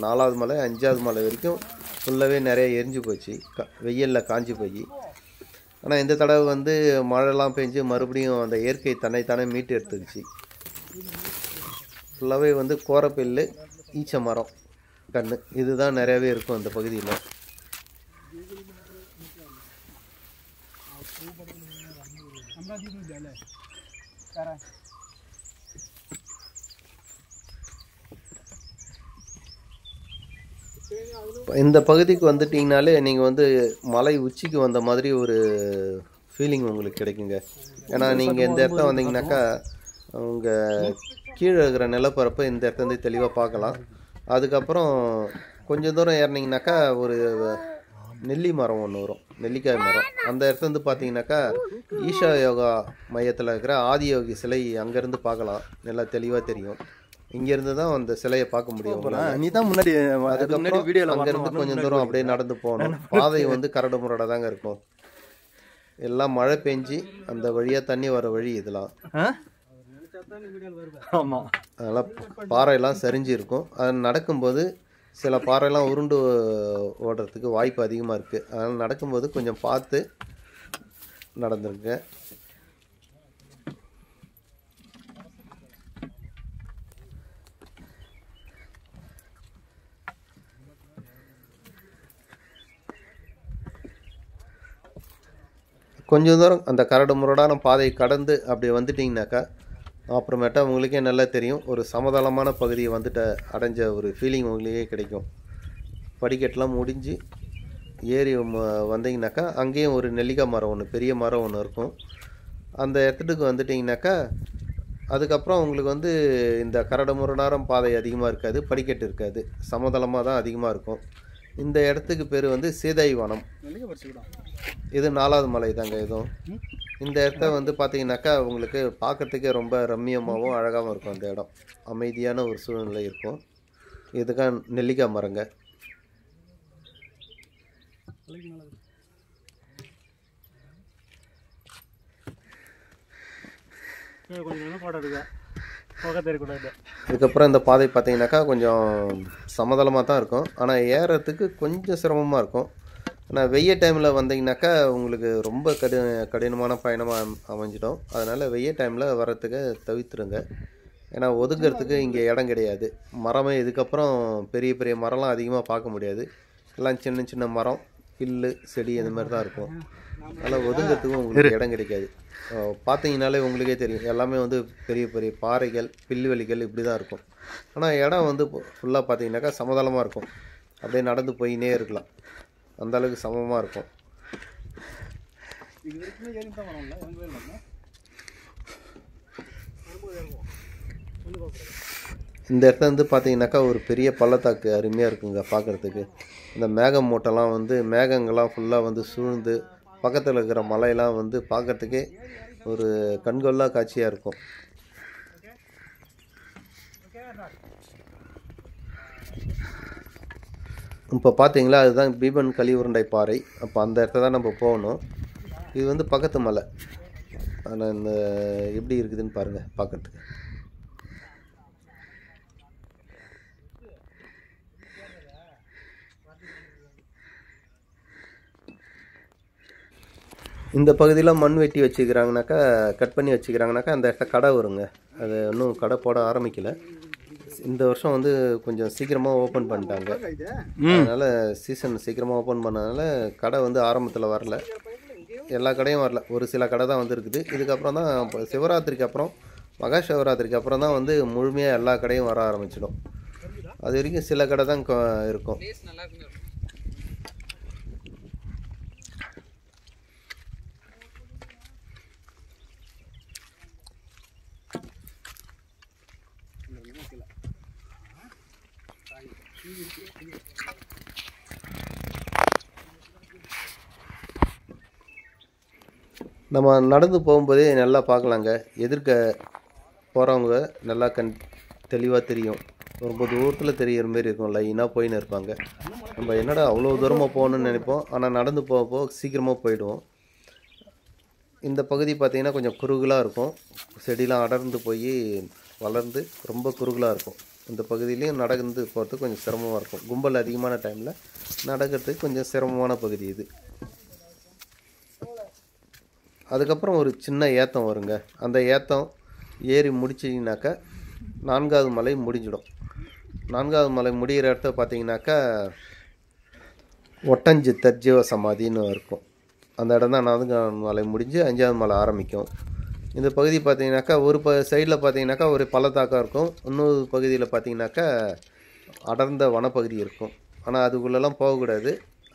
A: 4வது மலை 5வது மலை வரைக்கும் ஃபுல்லாகவே நிறைய எரிஞ்சு போச்சு, வெயிலில் காஞ்சி போய். ஆனால் இந்த தடவை வந்து மழைலாம் பெஞ்சு மறுபடியும் அந்த இயற்கை தன்னைத்தானே மீட்டு எடுத்துக்கிச்சு. ஃபுல்லாகவே வந்து கோரப்பில்லு, ஈச்ச மரம், கன்று இதுதான் நிறையாவே இருக்கும் அந்த பகுதியில். இந்த பகுதிக்கு வந்துட்டிங்கனாலே நீங்கள் வந்து மலை உச்சிக்கு வந்த மாதிரி ஒரு ஃபீலிங் உங்களுக்கு கிடைக்குங்க. ஏன்னா நீங்கள் இந்த இடத்த வந்தீங்கன்னாக்கா உங்கள் கீழே இருக்கிற நிலப்பரப்பை இந்த இடத்துலேருந்து தெளிவாக பார்க்கலாம். அதுக்கப்புறம் கொஞ்சம் தூரம் ஏறினீங்கனாக்கா ஒரு நெல்லி மரம் ஒன்று வரும், நெல்லிக்காய் மரம். அந்த இடத்துலேருந்து பார்த்தீங்கன்னாக்கா ஈஷா யோகா மையத்தில் இருக்கிற ஆதியோகி சிலை அங்கேருந்து பார்க்கலாம், நல்லா தெளிவாக தெரியும். இங்கேருந்து தான் அந்த சிலையை பார்க்க முடியும்.
B: நீ தான் முன்னாடி
A: அதுக்கப்புறம்
B: வீடியோவில்
A: அங்கேருந்து கொஞ்சம் தூரம் அப்படியே நடந்து போகணும். பாதை வந்து கரடு முரடாக தாங்க இருக்கும். எல்லாம் மழை பெஞ்சு அந்த வழியாக தண்ணி வர வழி இதெல்லாம்.
B: ஆமாம்,
A: அதெல்லாம் பாறையெல்லாம் சரிஞ்சு இருக்கும். அது நடக்கும்போது சில பாறையெல்லாம் உருண்டு ஓடுறதுக்கு வாய்ப்பு அதிகமாக இருக்குது. அதனால் நடக்கும்போது கொஞ்சம் பார்த்து நடந்துருங்க. கொஞ்சம் தூரம் அந்த கரடு முரடான பாதையை கடந்து அப்படி வந்துட்டிங்கனாக்கா அப்புறமேட்டா உங்களுக்கே நல்லா தெரியும், ஒரு சமதளமான பகுதியை வந்துட்டு அடைஞ்ச ஒரு ஃபீலிங் உங்களுக்கே கிடைக்கும். படிக்கட்டெலாம் முடிஞ்சு ஏறி வந்தீங்கனாக்கா அங்கேயும் ஒரு நெல்லிக்காய் மரம் ஒன்று, பெரிய மரம் ஒன்று இருக்கும். அந்த இடத்துக்கு வந்துட்டிங்கனாக்கா அதுக்கப்புறம் உங்களுக்கு வந்து இந்த கரடு முரடான பாதை அதிகமாக இருக்காது, படிக்கட்டு இருக்காது, சமதளமாக தான் அதிகமாக இருக்கும். இந்த இடத்துக்கு பேர் வந்து சீதை வனம். இது 4வது மலை தாங்க. இதுவும் இந்த இடத்த வந்து பார்த்தீங்கன்னாக்கா உங்களுக்கு பார்க்கறதுக்கே ரொம்ப ரம்மியமாகவும் அழகாகவும் இருக்கும். அந்த இடம் அமைதியான ஒரு சூழ்நிலை இருக்கும். இதுக்காக நெல்லிக்காய் மரங்க. அதுக்கப்புறம் இந்த பாதை பார்த்தீங்கன்னாக்கா கொஞ்சம் சமதளமாக தான் இருக்கும், ஆனால் ஏறுறதுக்கு கொஞ்சம் சிரமமாக இருக்கும். ஆனால் வெய்ய டைமில் வந்தீங்கன்னாக்கா உங்களுக்கு ரொம்ப கடினமான பயணமாக அமைஞ்சிடும். அதனால் வெய்ய டைமில் வர்றதுக்கு தவிர்த்துருங்க. ஏன்னா ஒதுங்கிறதுக்கு இங்கே இடம் கிடையாது. மரமே இதுக்கப்புறம் பெரிய பெரிய மரம்லாம் அதிகமாக பார்க்க முடியாது. எல்லாம் சின்ன சின்ன மரம், பில்லு, செடி இந்த மாதிரி தான் இருக்கும். அதனால் ஒதுங்கிறதுக்கும் உங்களுக்கு இடம் கிடைக்காது. பார்த்தீங்கனாலே உங்களுக்கே தெரியும், எல்லாமே வந்து பெரிய பெரிய பாறைகள், பில்வெளிகள் இப்படி தான் இருக்கும். ஆனால் இடம் வந்து ஃபுல்லாக பார்த்தீங்கன்னாக்கா சமதளமாக இருக்கும். அப்படியே நடந்து போயினே இருக்கலாம், அந்தளவுக்கு சமமாக இருக்கும். இந்த இடத்துல வந்து பார்த்தீங்கன்னாக்கா ஒரு பெரிய பள்ளத்தாக்கு அருமையாக இருக்குங்க பார்க்குறதுக்கு. இந்த மேகம் மூட்டெல்லாம் வந்து மேகங்கள்லாம் ஃபுல்லாக வந்து சூழ்ந்து பக்கத்தில் இருக்கிற மலையெல்லாம் வந்து பார்க்குறதுக்கே ஒரு கண்கொள்ளா காட்சியாக இருக்கும். இப்போ பார்த்தீங்களா, அதுதான் பீபன் கலியுருண்டை பாறை. அப்போ அந்த இடத்த தான் நம்ம போகணும். இது வந்து பக்கத்து மலை. ஆனால் இந்த எப்படி இருக்குதுன்னு பாருங்கள் பார்க்குறதுக்கு. இந்த பகுதியில் மண் வெட்டி வச்சுக்கிறாங்கனாக்கா, கட் பண்ணி வச்சுக்கிறாங்கனாக்கா அந்த இடத்த கடை வருங்க. அது இன்னும் கடை போட ஆரம்பிக்கலை. இந்த வருஷம் வந்து கொஞ்சம் சீக்கிரமாக ஓப்பன் பண்ணிட்டாங்க. அதனால் சீசன் சீக்கிரமாக ஓப்பன் பண்ணதுனால கடை வந்து ஆரம்பத்தில் வரல, எல்லா கடையும் வரல, ஒரு சில கடை தான் வந்து இருக்குது. இதுக்கப்புறம் தான் சிவராத்திரிக்கு அப்புறம், மகா சிவராத்திரிக்கு அப்புறம் தான் வந்து முழுமையாக எல்லா கடையும் வர ஆரம்பிச்சிடும். அது வரைக்கும் சில கடை தான் இருக்கும். நம்ம நடந்து போகும்போதே நல்லா பார்க்கலாங்க. எதிர்க்க போகிறவங்க நல்லா தெளிவாக தெரியும். ரொம்ப தூரத்தில் தெரிகிற மாரி இருக்கும். லைனாக போயின்னு இருப்பாங்க. நம்ம என்னடா அவ்வளோ தூரமாக போகணுன்னு நினைப்போம். ஆனால் நடந்து போக சீக்கிரமாக போயிடுவோம். இந்த பகுதி பார்த்திங்கன்னா கொஞ்சம் குறுகலாக இருக்கும். செடிலாம் அடர்ந்து போய் வளர்ந்து ரொம்ப குறுகலாக இருக்கும். இந்த பகுதியிலையும் நடந்து போகிறதுக்கு கொஞ்சம் சிரமமாக இருக்கும். கும்பல் அதிகமான டைமில் நடக்கிறதுக்கு கொஞ்சம் சிரமமான பகுதி இது. அதுக்கப்புறம் ஒரு சின்ன ஏத்தம் வருங்க. அந்த ஏத்தம் ஏறி முடிச்சிங்கனாக்கா 4வது மலை முடிஞ்சிடும். 4வது மலை முடிகிற இடத்த பார்த்தீங்கன்னாக்கா ஒட்டஞ்சித்தர் ஜீவ சமாதின்னு இருக்கும். அந்த இடம் தான் 4வது மலை முடிஞ்சு 5வது மலை ஆரம்பிக்கும். இந்த பகுதி பார்த்தீங்கன்னாக்கா ஒரு சைடில் பார்த்தீங்கன்னாக்கா ஒரு பள்ளத்தாக்கம் இருக்கும். இன்னொரு பகுதியில் பார்த்தீங்கன்னாக்கா அடர்ந்த வனப்பகுதி இருக்கும். ஆனால் அதுக்குள்ளெல்லாம் போகக்கூடாது.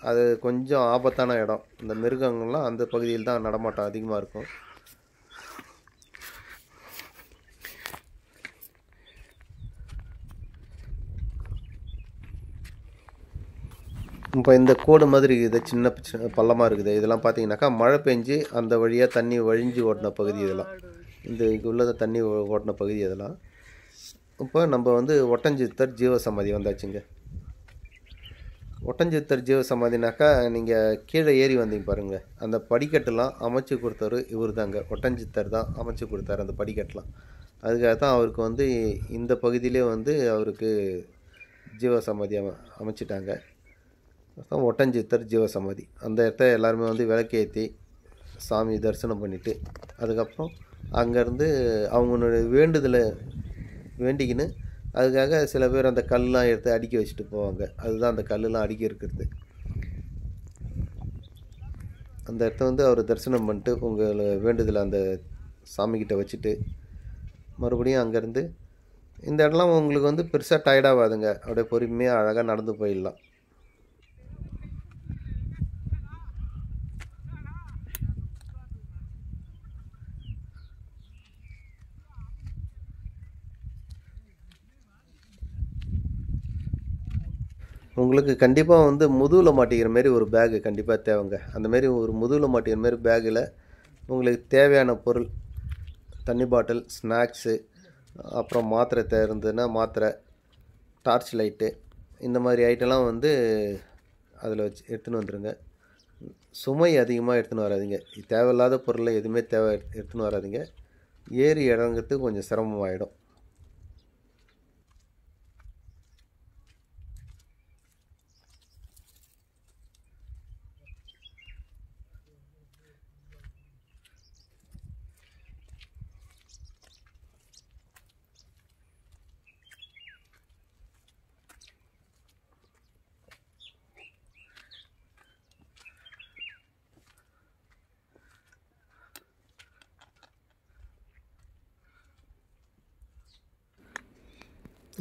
A: அது கொஞ்சம் ஆபத்தான இடம். இந்த மிருகங்கள்லாம் அந்த பகுதியில் தான் நடமாட்டம் அதிகமாக இருக்கும். இப்போ இந்த கோடு மாதிரி இருக்குது, சின்ன பள்ளமாக இருக்குது. இதெல்லாம் பார்த்தீங்கன்னாக்கா மழை பெஞ்சு அந்த வழியாக தண்ணி வழிஞ்சு ஓட்டின பகுதி இதெல்லாம். இந்த உள்ளத தண்ணி ஓட்டின பகுதி இதெல்லாம். இப்போ நம்ம வந்து ஒட்டஞ்சித்தர் ஜீவசமாதி வந்தாச்சுங்க. ஒட்டஞ்சித்தர் ஜீவசமாதினாக்கா நீங்கள் கீழே ஏறி வந்தீங்க பாருங்கள். அந்த படிக்கட்டெல்லாம் அமைச்சு கொடுத்தவர் இவர் தாங்க. ஒட்டஞ்சித்தர் தான் அமைச்சு கொடுத்தாரு அந்த படிக்கட்டெலாம். அதுக்காக தான் அவருக்கு வந்து இந்த பகுதியிலே வந்து அவருக்கு ஜீவசமாதி அமைச்சிட்டாங்க. ஒட்டஞ்சித்தர் ஜீவசமாதி. அந்த இடத்த எல்லாருமே வந்து விளக்கேற்றி சாமி தரிசனம் பண்ணிவிட்டு அதுக்கப்புறம் அங்கேருந்து அவங்களுடைய வேண்டுதலை வேண்டிக்கின்னு அதுக்காக சில பேர் அந்த கல்லாம் எடுத்து அடுக்கி வச்சுட்டு போவாங்க. அதுதான் அந்த கல்லெலாம் அடுக்கி இருக்கிறது. அந்த இடத்த வந்து அவர் தரிசனம் பண்ணிட்டு உங்களை வேண்டுதலை அந்த சாமிக்கிட்ட வச்சுட்டு மறுபடியும் அங்கேருந்து இந்த இடம்லாம் உங்களுக்கு வந்து பெருசாக டயர்டாகாதுங்க. அப்படியே பொறுமையாக அழகாக நடந்து போயிடலாம். உங்களுக்கு கண்டிப்பாக வந்து முதுகில் மாட்டிக்கிற மாரி ஒரு பேகு கண்டிப்பாக தேவைங்க. அந்த மாரி ஒரு முதுகில் மாட்டிக்கிற மாரி பேக்கில் உங்களுக்கு தேவையான பொருள், தண்ணி பாட்டில், ஸ்நாக்ஸு, அப்புறம் மாத்திரை இருந்ததுன்னா மாத்திரை, டார்ச் லைட்டு, இந்த மாதிரி ஐட்டம்லாம் வந்து அதில் வச்சு எடுத்துன்னு வந்துடுங்க. சுமை அதிகமாக எடுத்துன்னு வராதிங்க. தேவையில்லாத பொருளை எதுவுமே எடுத்துன்னு வராதிங்க. ஏறி இறங்கிறதுக்கு கொஞ்சம் சிரமமாயிடும்.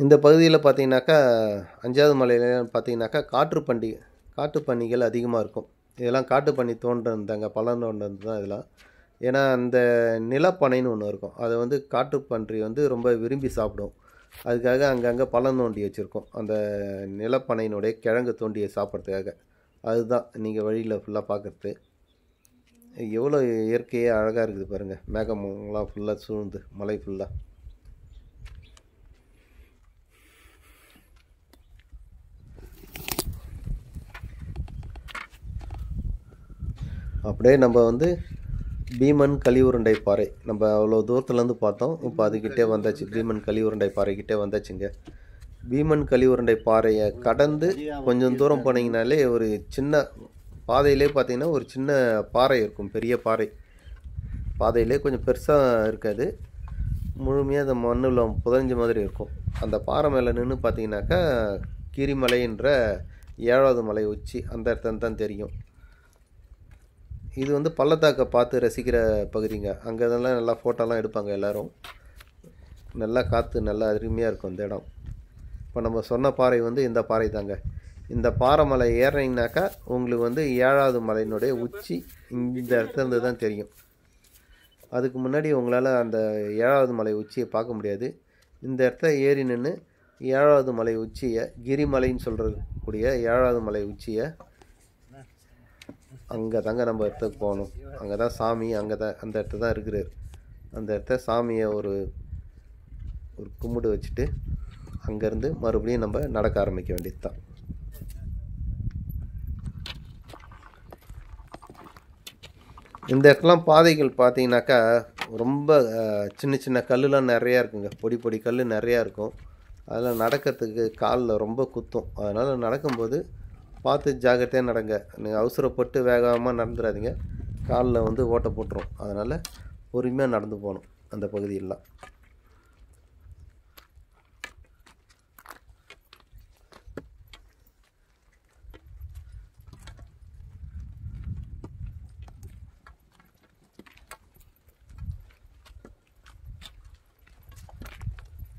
A: இந்த பகுதியில் பார்த்தீங்கன்னாக்கா 5வது மலையில் பார்த்தீங்கன்னாக்கா காட்டுப்பன்னிகள் அதிகமாக இருக்கும். இதெல்லாம் காட்டுப்பன்னி தோன்றுந்தாங்க, பள்ளம் தோன்றது தான் இதெல்லாம். ஏன்னா அந்த நிலப்பனைன்னு ஒன்று இருக்கும். அதை வந்து காட்டுப்பன்றி வந்து ரொம்ப விரும்பி சாப்பிடும். அதுக்காக அங்கங்கே பள்ளம் தோண்டி வச்சுருக்கோம். அந்த நிலப்பனையினுடைய கிழங்கு தோண்டியை சாப்பிட்றதுக்காக. அதுதான் நீங்கள் வழியில் ஃபுல்லாக பார்க்குறது. எவ்வளோ இயற்கையே அழகாக இருக்குது பாருங்கள். மேகமெல்லாம் ஃபுல்லாக சூழ்ந்து மலை ஃபுல்லாக. அப்படியே நம்ம வந்து பீமன் கலியுருண்டை பாறை நம்ம அவ்வளோ தூரத்துலேருந்து பார்த்தோம். இப்போ அதுக்கிட்டே வந்தாச்சு. பீமன் கலியுருண்டை பாறைக்கிட்டே வந்தாச்சுங்க. பீமன் கலியுருண்டை பாறையை கடந்து கொஞ்சம் தூரம் போனீங்கனாலே ஒரு சின்ன பாதையிலே பார்த்தீங்கன்னா ஒரு சின்ன பாறை இருக்கும். பெரிய பாறை பாதையிலே கொஞ்சம் பெருசாக இருக்காது. முழுமையாக அந்த மண்ணில் புதஞ்ச மாதிரி இருக்கும். அந்த பாறை மேலே நின்று பார்த்தீங்கன்னாக்கா கிரிமலைன்ற 7வது மலை உச்சி அந்த இடத்துல தான் தெரியும். இது வந்து பள்ளத்தாக்கை பார்த்து ரசிக்கிற பகுதிங்க. அங்கே இதெல்லாம் நல்லா ஃபோட்டோலாம் எடுப்பாங்க எல்லோரும். நல்லா காற்று நல்லா அருமையாக இருக்கும் இந்த இடம். இப்போ நம்ம சொன்ன பாறை வந்து இந்த பாறை தாங்க. இந்த பாறை மலை ஏறினீங்கனாக்கா உங்களுக்கு வந்து 7வது மலையினுடைய உச்சி இந்த இடத்துலேருந்து தான் தெரியும். அதுக்கு முன்னாடி உங்களால் அந்த 7வது மலை உச்சியை பார்க்க முடியாது. இந்த இடத்த ஏறி நின்று 7வது மலை உச்சியை கிரிமலைன்னு சொல்கிறக்கூடிய 7வது மலை உச்சியை அங்கே தாங்க நம்ம இடத்துக்கு போகணும். அங்கே தான் சாமி, அங்கே தான் அந்த இடத்துல தான் இருக்கிறார். அந்த இடத்த சாமியை ஒரு ஒரு கும்பிடு வச்சுட்டு அங்கேருந்து மறுபடியும் நம்ம நடக்க ஆரம்பிக்க வேண்டியது தான். இந்த இடத்துலாம் பாதைகள் பார்த்தீங்கன்னாக்கா ரொம்ப சின்ன சின்ன கல்லுலாம் நிறையா இருக்குங்க. பொடி பொடி கல் நிறையா இருக்கும். அதில் நடக்கிறதுக்கு காலில் ரொம்ப குத்தும். அதனால் நடக்கும்போது பார்த்து ஜாக்கிரதையாக நடங்க. நீங்கள் அவசரப்பட்டு வேகமாக நடந்துடாதீங்க. காலில் வந்து ஓட்டை போட்டுரும். அதனால் பொறுமையாக நடந்து போகணும் அந்த பகுதியெல்லாம்.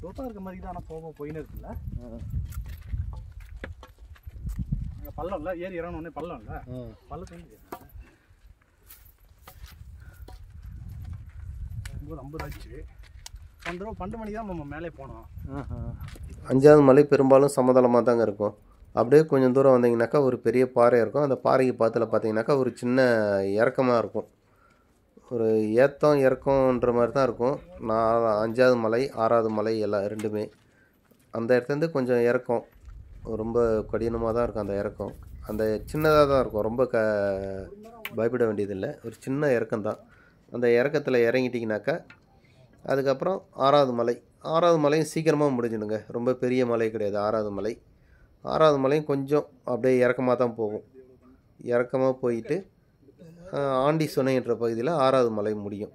C: ரோட்டாக இருக்க மாதிரி தான், ஆனால் போயின்னு இருக்குல்ல. அங்கே பள்ளம் இல்லை, ஏறி இறங்கணுன்னே பள்ளம் இல்லை, பள்ளத்துலேருந்து ரொம்ப 50 ஆச்சு. 12 மணிக்கு தான் நம்ம மேலே போனோம்.
A: 5வது மலை பெரும்பாலும் சமதளமாக தாங்க இருக்கும். அப்படியே கொஞ்சம் தூரம் வந்தீங்கன்னாக்கா ஒரு பெரிய பாறை இருக்கும். அந்த பாறைக்கு பக்கத்தில் பார்த்தீங்கன்னாக்கா ஒரு சின்ன இறக்கமாக இருக்கும். ஒரு ஏத்தம் இறக்கம்ன்ற மாதிரி தான் இருக்கும். 5வது மலை 6வது மலை எல்லாம் ரெண்டுமே அந்த இடத்துலேருந்து கொஞ்சம் இறக்கம். ரொம்ப கடினமாக தான் இருக்கும் அந்த இறக்கம். அந்த சின்னதாக தான் இருக்கும். ரொம்ப பயப்பட வேண்டியதில்லை. ஒரு சின்ன இறக்கம் தான். அந்த இறக்கத்தில் இறங்கிட்டிங்கனாக்கா அதுக்கப்புறம் 6வது மலை. 6வது மலையும் சீக்கிரமாக முடிஞ்சிடுங்க. ரொம்ப பெரிய மலை கிடையாது 6வது மலை. 6வது மலையும் கொஞ்சம் அப்படியே இறக்கமாக தான் போகும். இறக்கமாக போயிட்டு ஆண்டி சுனை என்ற பகுதியில் 6வது மலை முடியும்.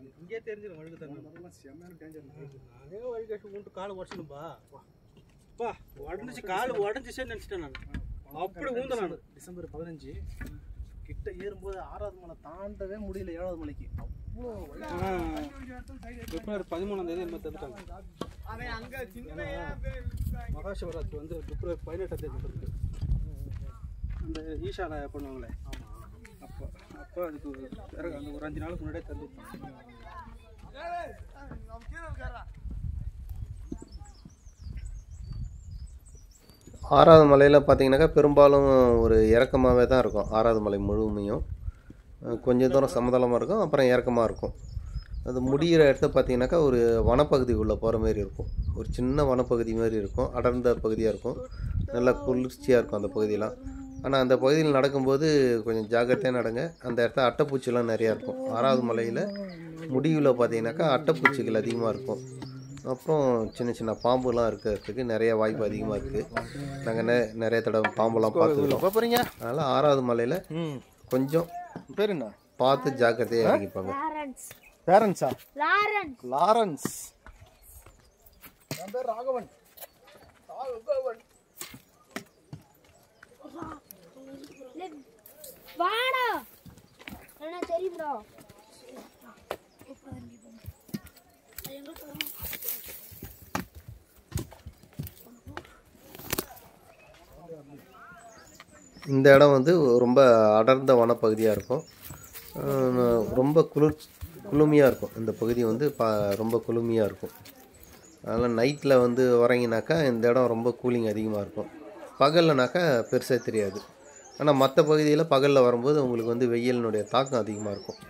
C: டிசம்பர் 15 கிட்ட ஏறும்போது 6வது மலை தாண்டவே முடியல. 7வது மலைக்கு அவ்வளோ
D: பிப்ரவரி 13 மகாசிவராத்திரி வந்து பிப்ரவரி 18 அந்த ஈஷால பண்ணுவாங்களே. அப்போ அதுக்கு அந்த ஒரு 5 நாளுக்கு முன்னாடியே தந்து.
A: 6வது மலையில் பார்த்தீங்கன்னாக்கா பெரும்பாலும் ஒரு இறக்கமாகவே தான் இருக்கும். 6வது மலை முழுமையும் கொஞ்சம் தூரம் சமதளமாக இருக்கும், அப்புறம் இறக்கமாக இருக்கும். அது முடிகிற இடத்த பார்த்தீங்கன்னாக்கா ஒரு வனப்பகுதி உள்ளே போகிற மாதிரி இருக்கும். ஒரு சின்ன வனப்பகுதி மாதிரி இருக்கும். அடர்ந்த பகுதியாக இருக்கும். நல்லா குளிர்ச்சியாக இருக்கும் அந்த பகுதியெலாம். ஆனால் அந்த பகுதியில் நடக்கும்போது கொஞ்சம் ஜாக்கிரதையாக நடங்க. அந்த இடத்துல அட்டைப்பூச்சிலாம் நிறையா இருக்கும். 6வது மலையில் முடிவில் பார்த்தீங்கன்னாக்கா அட்டைப்பூச்சிகள் அதிகமாக இருக்கும். அப்புறம் சின்ன சின்ன பாம்புலாம் இருக்கிறதுக்கு நிறைய வாய்ப்பு அதிகமாக இருக்குது. நாங்கள் நிறைய தடவை பாம்பெல்லாம் பார்த்துருக்கோம்.
C: போகிறீங்க.
A: அதனால் 6வது மலையில் கொஞ்சம்
C: பேர் என்ன?
A: பார்த்து ஜாக்கிரதையாக இறங்கிப்பாங்க.
C: பேரண்ட்ஸா? லாரன்ஸ். என் பேர் ராகவன்.
E: வாடா என்ன தெரியும்டா.
A: இந்த இடம் வந்து ரொம்ப அடர்ந்த வனப்பகுதியாக இருக்கும். ரொம்ப குளுமையாக இருக்கும். இந்த பகுதி வந்து ரொம்ப குளுமையாக இருக்கும். அதனால் நைட்டில் வந்து வரீங்கனாக்கா இந்த இடம் ரொம்ப கூலிங் அதிகமாக இருக்கும். பகல்லனாக்கா பெருசாக தெரியாது. ஆனால் மற்ற பகுதியில் பகலில் வரும்போது உங்களுக்கு வந்து வெயிலினுடைய தாக்கம் அதிகமாக இருக்கும்.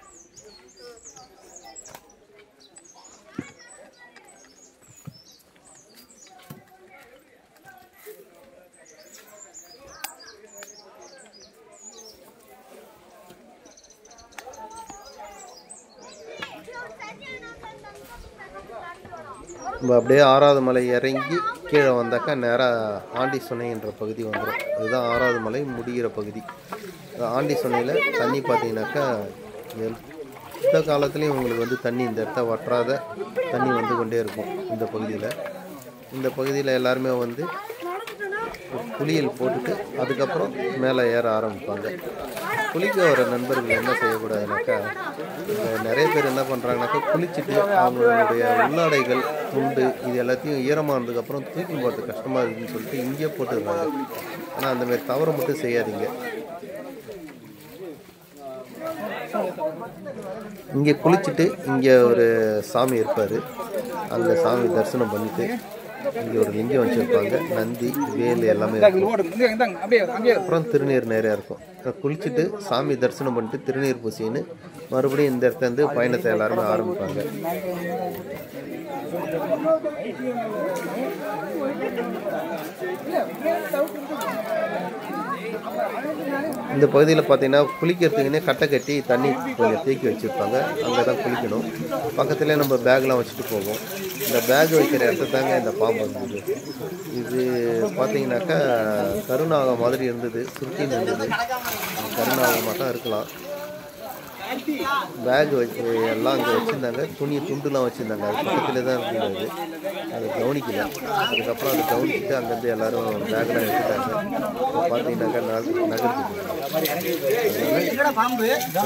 A: நம்ம அப்படியே 6வது மலை இறங்கி கீழே வந்தாக்கா நேராக ஆண்டி சுனை என்ற பகுதி வந்துடும். இதுதான் 6வது மலை முடிகிற பகுதி. ஆண்டி சுனையில் தண்ணி பார்த்தீங்கன்னாக்கா எந்த காலத்துலேயும் உங்களுக்கு வந்து தண்ணி இந்த இடத்த வற்றாத தண்ணி வந்து கொண்டே இருக்கும். இந்த பகுதியில் எல்லாருமே வந்து குளியல் போட்டுட்டு அதுக்கப்புறம் மேலே ஏற ஆரம்பிப்பாங்க. குளிக்க வர நண்பர்கள் என்ன செய்யக்கூடாதுனாக்கா, நிறைய பேர் என்ன பண்ணுறாங்கனாக்கா குளிச்சுட்டு அவங்களுடைய உள்ளாடைகள் துண்டு இது எல்லாத்தையும் ஈரமானதுக்கப்புறம் தூக்கி போகிறது கஷ்டமாக இருக்குதுன்னு சொல்லிட்டு இங்கேயே போட்டுருக்காங்க. ஆனால் அந்தமாரி தவறு மட்டும் செய்யாதீங்க. இங்கே குளிச்சுட்டு இங்கே ஒரு சாமி இருப்பார். அந்த சாமி தரிசனம் பண்ணிவிட்டு இங்கே ஒரு லிங்கம் வச்சுருப்பாங்க. நந்தி வேல் எல்லாமே இருக்கும். அப்புறம் திருநீர் நிறையா இருக்கும். குளிச்சுட்டு சாமி தரிசனம் பண்ணிட்டு திருநீர் பூசின்னு மறுபடியும் இந்த இடத்துலேருந்து பயணத்தை எல்லாருமே ஆரம்பிப்பாங்க. இந்த பகுதியில் பார்த்தீங்கன்னா குளிக்கிறதுக்குன்னே கட்டை கட்டி தண்ணி கொஞ்சம் தேக்கி வச்சுருப்பாங்க. அங்கே தான் குளிக்கணும். பக்கத்துலேயே நம்ம பேக்லாம் வச்சுட்டு போவோம். இந்த பேக் வைக்கிற இடத்துல தாங்க இந்த பாம்பு இருந்தது. இது பார்த்தீங்கன்னாக்கா கருநாகம் மாதிரி இருந்தது, சுருட்டின்னு இருந்தது. கருநாகமாக தான் இருக்கலாம். பேக் வச்சு எல்லாம் அங்கே வச்சுருந்தாங்க. துண்டுலாம் வச்சுருந்தாங்க. அது பக்கத்தில் தான் இருந்தது. அதை கவனிக்கல. அதுக்கப்புறம் அதை கவனிச்சுட்டு அங்கேருந்து எல்லோரும் பேக்லாம் எடுத்துட்டாங்க. பார்த்தீங்கன்னாக்கா நகர்த்து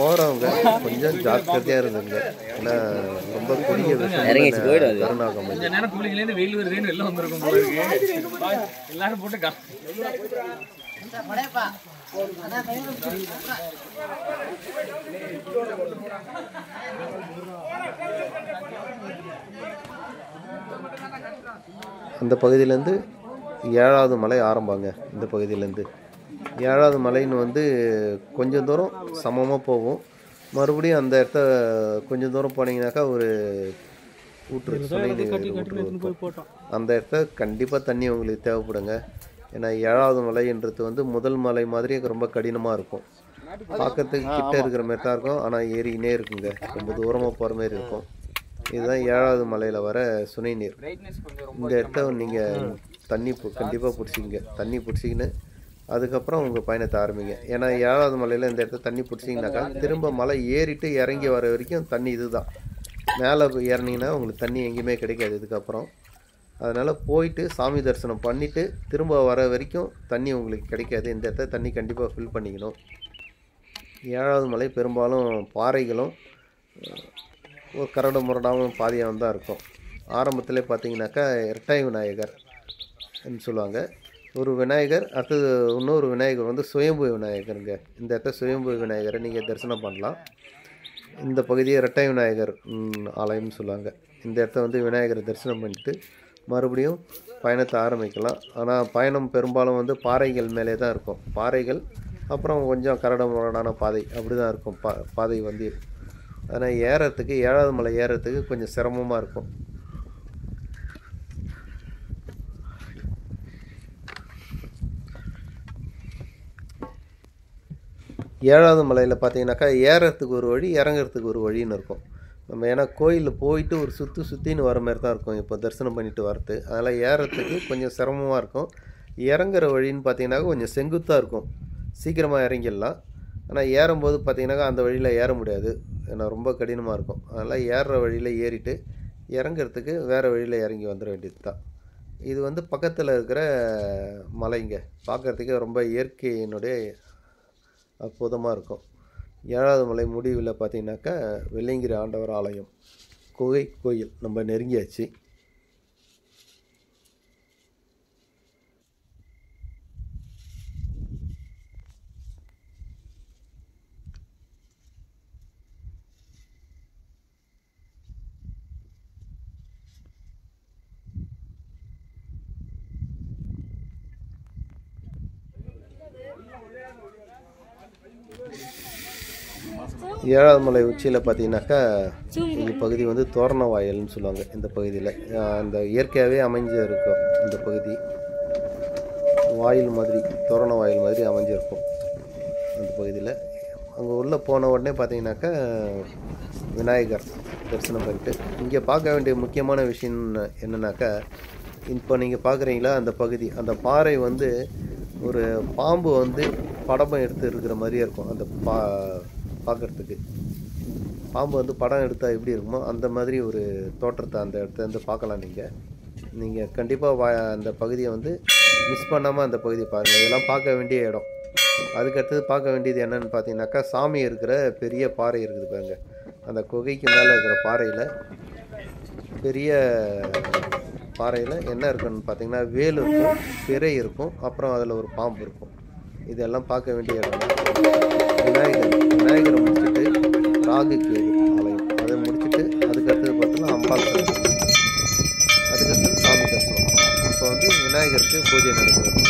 A: போகிறவங்க கொஞ்சம் ஜாக்கிரதையாக இருந்துங்க. ஏன்னா ரொம்ப பெரிய விஷயம் கருநாகம்.
F: எல்லாரும் போட்டு
A: அந்த பகுதியிலேருந்து 7வது மலை ஆரம்பங்க. இந்த பகுதியிலேருந்து 7வது மலைன்னு வந்து கொஞ்சம் தூரம் சமமாக போகும். மறுபடியும் அந்த இடத்த கொஞ்சம் தூரம் போனீங்கன்னாக்கா ஒரு ஊற்று இருக்கும். அந்த இடத்த கண்டிப்பாக தண்ணி உங்களுக்கு தேவைப்படுங்க. ஏன்னா 7வது மலைன்றது வந்து முதல் மலை மாதிரியே ரொம்ப கடினமாக இருக்கும். பார்க்கறதுக்கு கிட்ட இருக்கிற மாதிரி தான் இருக்கும். ஆனால் ஏறிக்கினே இருக்குங்க. ரொம்ப தூரமாக போகிற மாதிரி இருக்கும். இதுதான் 7வது மலையில் வர சுனை நீர். இந்த இடத்த நீங்கள் தண்ணி கண்டிப்பாக பிடிச்சிங்க. தண்ணி பிடிச்சிக்கின்னு அதுக்கப்புறம் உங்கள் பயணத்தை ஆரம்பிங்க. ஏன்னா 7வது மலையில் இந்த இடத்த தண்ணி பிடிச்சிங்கனாக்கா திரும்ப மலை ஏறிட்டு இறங்கி வர வரைக்கும் தண்ணி இதுதான். மேலே ஏறினீங்கன்னா உங்களுக்கு தண்ணி எங்கேயுமே கிடைக்காது இதுக்கப்புறம். அதனால் போயிட்டு சாமி தரிசனம் பண்ணிவிட்டு திரும்ப வர வரைக்கும் தண்ணி உங்களுக்கு கிடைக்காது. இந்த இடத்த தண்ணி கண்டிப்பாக ஃபில் பண்ணிக்கணும். 7வது மலை பெரும்பாலும் பாறைகளும் ஒரு கரடு முரடாகவும் பாதியாக தான் இருக்கும். ஆரம்பத்தில் பார்த்தீங்கன்னாக்கா இரட்டை விநாயகர் சொல்லுவாங்க. ஒரு விநாயகர், அடுத்தது இன்னொரு விநாயகர் வந்து சுயம்பு விநாயகருங்க. இந்த இடத்த சுயம்பு விநாயகரை நீங்கள் தரிசனம் பண்ணலாம். இந்த பகுதியை இரட்டை விநாயகர் ஆலயம்னு சொல்லுவாங்க. இந்த இடத்த வந்து விநாயகரை தரிசனம் பண்ணிட்டு மறுபடியும் பயணத்தை ஆரம்பிக்கலாம். ஆனால் பயணம் பெரும்பாலும் வந்து பாறைகள் மேலே தான் இருக்கும். பாறைகள் அப்புறம் கொஞ்சம் கரடு முரடான பாதை அப்படி தான் இருக்கும். பாதை வந்து அதனால் ஏறத்துக்கு 7வது மலை ஏறத்துக்கு கொஞ்சம் சிரமமாக இருக்கும். ஏழாவது மலையில் பார்த்தீங்கன்னாக்கா ஏறத்துக்கு ஒரு வழி, இறங்குறதுக்கு ஒரு வழின்னு இருக்கும். நம்ம ஏன்னா கோயிலில் போயிட்டு ஒரு சுற்றின்னு வர மாதிரி தான் இருக்கும் இப்போ தரிசனம் பண்ணிட்டு வரது. அதனால் ஏறத்துக்கு கொஞ்சம் சிரமமாக இருக்கும். இறங்குற வழின்னு பார்த்தீங்கன்னாக்கா கொஞ்சம் செங்குத்தாக இருக்கும். சீக்கிரமாக இறங்கிடலாம். ஆனால் ஏறும்போது பார்த்தீங்கன்னாக்கா அந்த வழியில் ஏற முடியாது. ஏன்னா ரொம்ப கடினமாக இருக்கும். அதனால் ஏறுற வழியில் ஏறிட்டு இறங்குறதுக்கு வேறு வழியில் இறங்கி வந்துட வேண்டியது தான். இது வந்து பக்கத்தில் இருக்கிற மலைங்க. பார்க்குறதுக்கே ரொம்ப இயற்கையினுடைய அற்புதமாக இருக்கும். 7வது மலை முடிவில் பார்த்தீங்கன்னாக்கா வெள்ளையங்கிரி ஆண்டவர் ஆலயம் குகை கோயில் நம்ம நெருங்கியாச்சு. ஏழாவது மலை உச்சியில் பார்த்தீங்கன்னாக்கா இந்த பகுதி வந்து தோரண வாயில்னு சொல்லுவாங்க. இந்த பகுதியில் அந்த இயற்கையாகவே அமைஞ்சு இருக்கும். இந்த பகுதி வாயில் மாதிரி, தோரண வாயில் மாதிரி அமைஞ்சிருக்கும் அந்த பகுதியில். அங்கே உள்ளே போன உடனே பார்த்தீங்கன்னாக்கா விநாயகர் தரிசனம் பண்ணிட்டு இங்கே பார்க்க வேண்டிய முக்கியமான விஷயம் என்னன்னாக்கா, இப்போ நீங்கள் பார்க்குறீங்களா அந்த பகுதி, அந்த பாறை வந்து ஒரு பாம்பு வந்து படம் எடுத்து இருக்கிற மாதிரியே இருக்கும். அந்த பார்க்குறதுக்கு பாம்பு வந்து படம் எடுத்தால் எப்படி இருக்குமோ அந்த மாதிரி ஒரு தோற்றத்தை அந்த இடத்துல இருந்து பார்க்கலாம். நீங்கள் கண்டிப்பாக அந்த பகுதியை வந்து மிஸ் பண்ணாமல் அந்த பகுதியை பாருங்கள். இதெல்லாம் பார்க்க வேண்டிய இடம். அதுக்கடுத்தது பார்க்க வேண்டியது என்னென்னு பார்த்தீங்கன்னாக்கா, சாமி இருக்கிற பெரிய பாறை இருக்குது பாருங்க. அந்த குகைக்கு மேலே இருக்கிற பாறையில், பெரிய பாறையில் என்ன இருக்குன்னு பார்த்தீங்கன்னா வேல் இருக்கும், பிறை இருக்கும், அப்புறம் அதில் ஒரு பாம்பு இருக்கும். இதெல்லாம் பார்க்க வேண்டிய இடம். விநாயகரை முடிச்சுட்டு ராகு கேது ஆலயம் அதை முடிச்சுட்டு அதுக்கடுத்தது பார்த்தோம்னா அம்பாள் தரிசனம், அதுக்கடுத்தது சாமி தரிசனம். இப்போ வந்து விநாயகருக்கு பூஜை நடக்கிறது.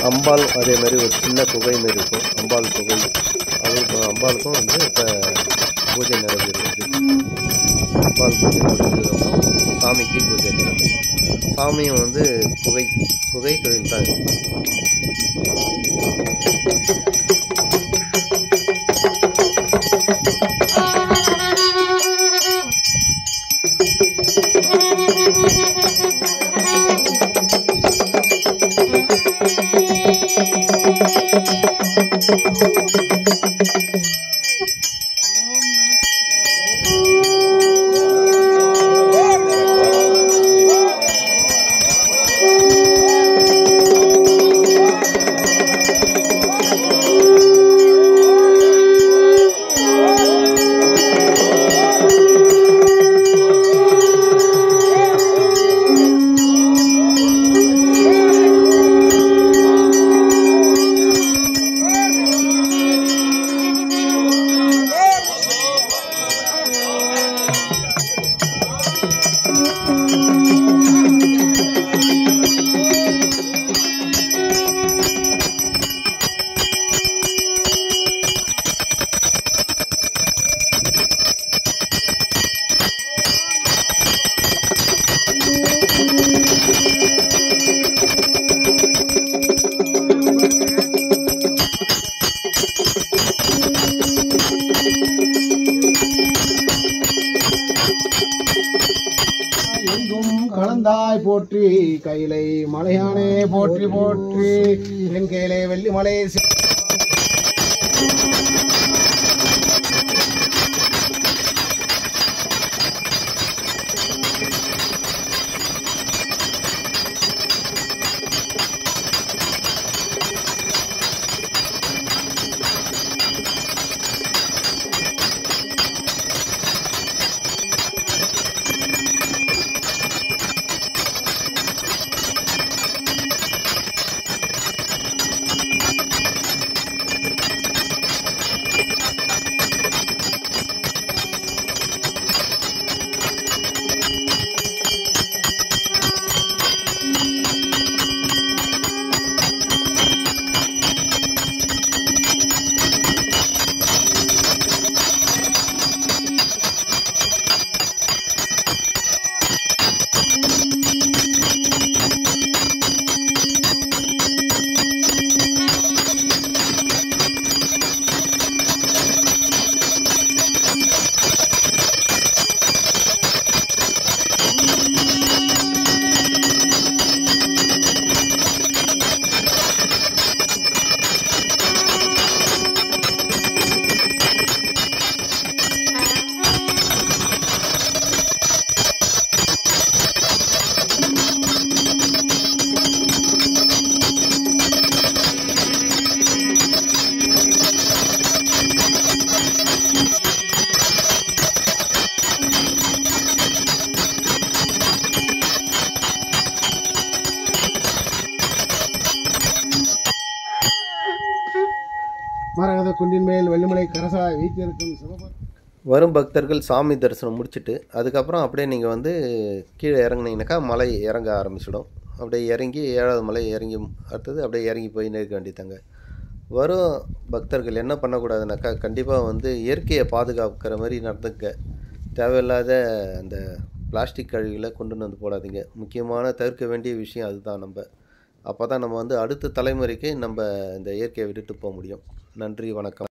A: அம்பாள் அதே மாதிரி ஒரு சின்ன குகை மாரி இருக்கும், அம்பாள் குகை. அவருக்கும் அம்பாளுக்கும் வந்து இப்போ பூஜை நடந்துருக்குது. அம்பாள் பூஜை முடிஞ்சதுக்கப்புறம் சாமிக்கு பூஜை நடக்கும். சாமியும் வந்து குகை கோயில் தான் இருக்கும்.
G: கலந்தாய் போற்றி, கைலை மலையானே போற்றி போற்றி, என் கையிலே வெள்ளி மலை மரகத குன்றின் மேல் வெள்ளிமலை கரசாய் வீட்டிற்கும் சிவபெருமான்.
A: வரும் பக்தர்கள் சாமி தரிசனம் முடிச்சுட்டு அதுக்கப்புறம் அப்படியே நீங்கள் வந்து கீழே இறங்குனீங்கனாக்கா மலை இறங்க ஆரம்பிச்சிடும். அப்படியே இறங்கி 7வது மலை இறங்கி அடுத்தது அப்படியே இறங்கி போய் இருக்க வேண்டியதாங்க. வரும் பக்தர்கள் என்ன பண்ணக்கூடாதுனாக்கா, கண்டிப்பாக வந்து இயற்கையை பாதுகாக்கிற மாதிரி நடந்துக்க. தேவையில்லாத அந்த பிளாஸ்டிக் கழிவுகளை கொண்டு வந்து போடாதீங்க. முக்கியமான தவிர்க்க வேண்டிய விஷயம் அதுதான். அப்போ தான் நம்ம வந்து அடுத்த தலைமுறைக்கு நம்ம இந்த இயற்கையை விட்டுட்டு போக முடியும். நன்றி, வணக்கம்.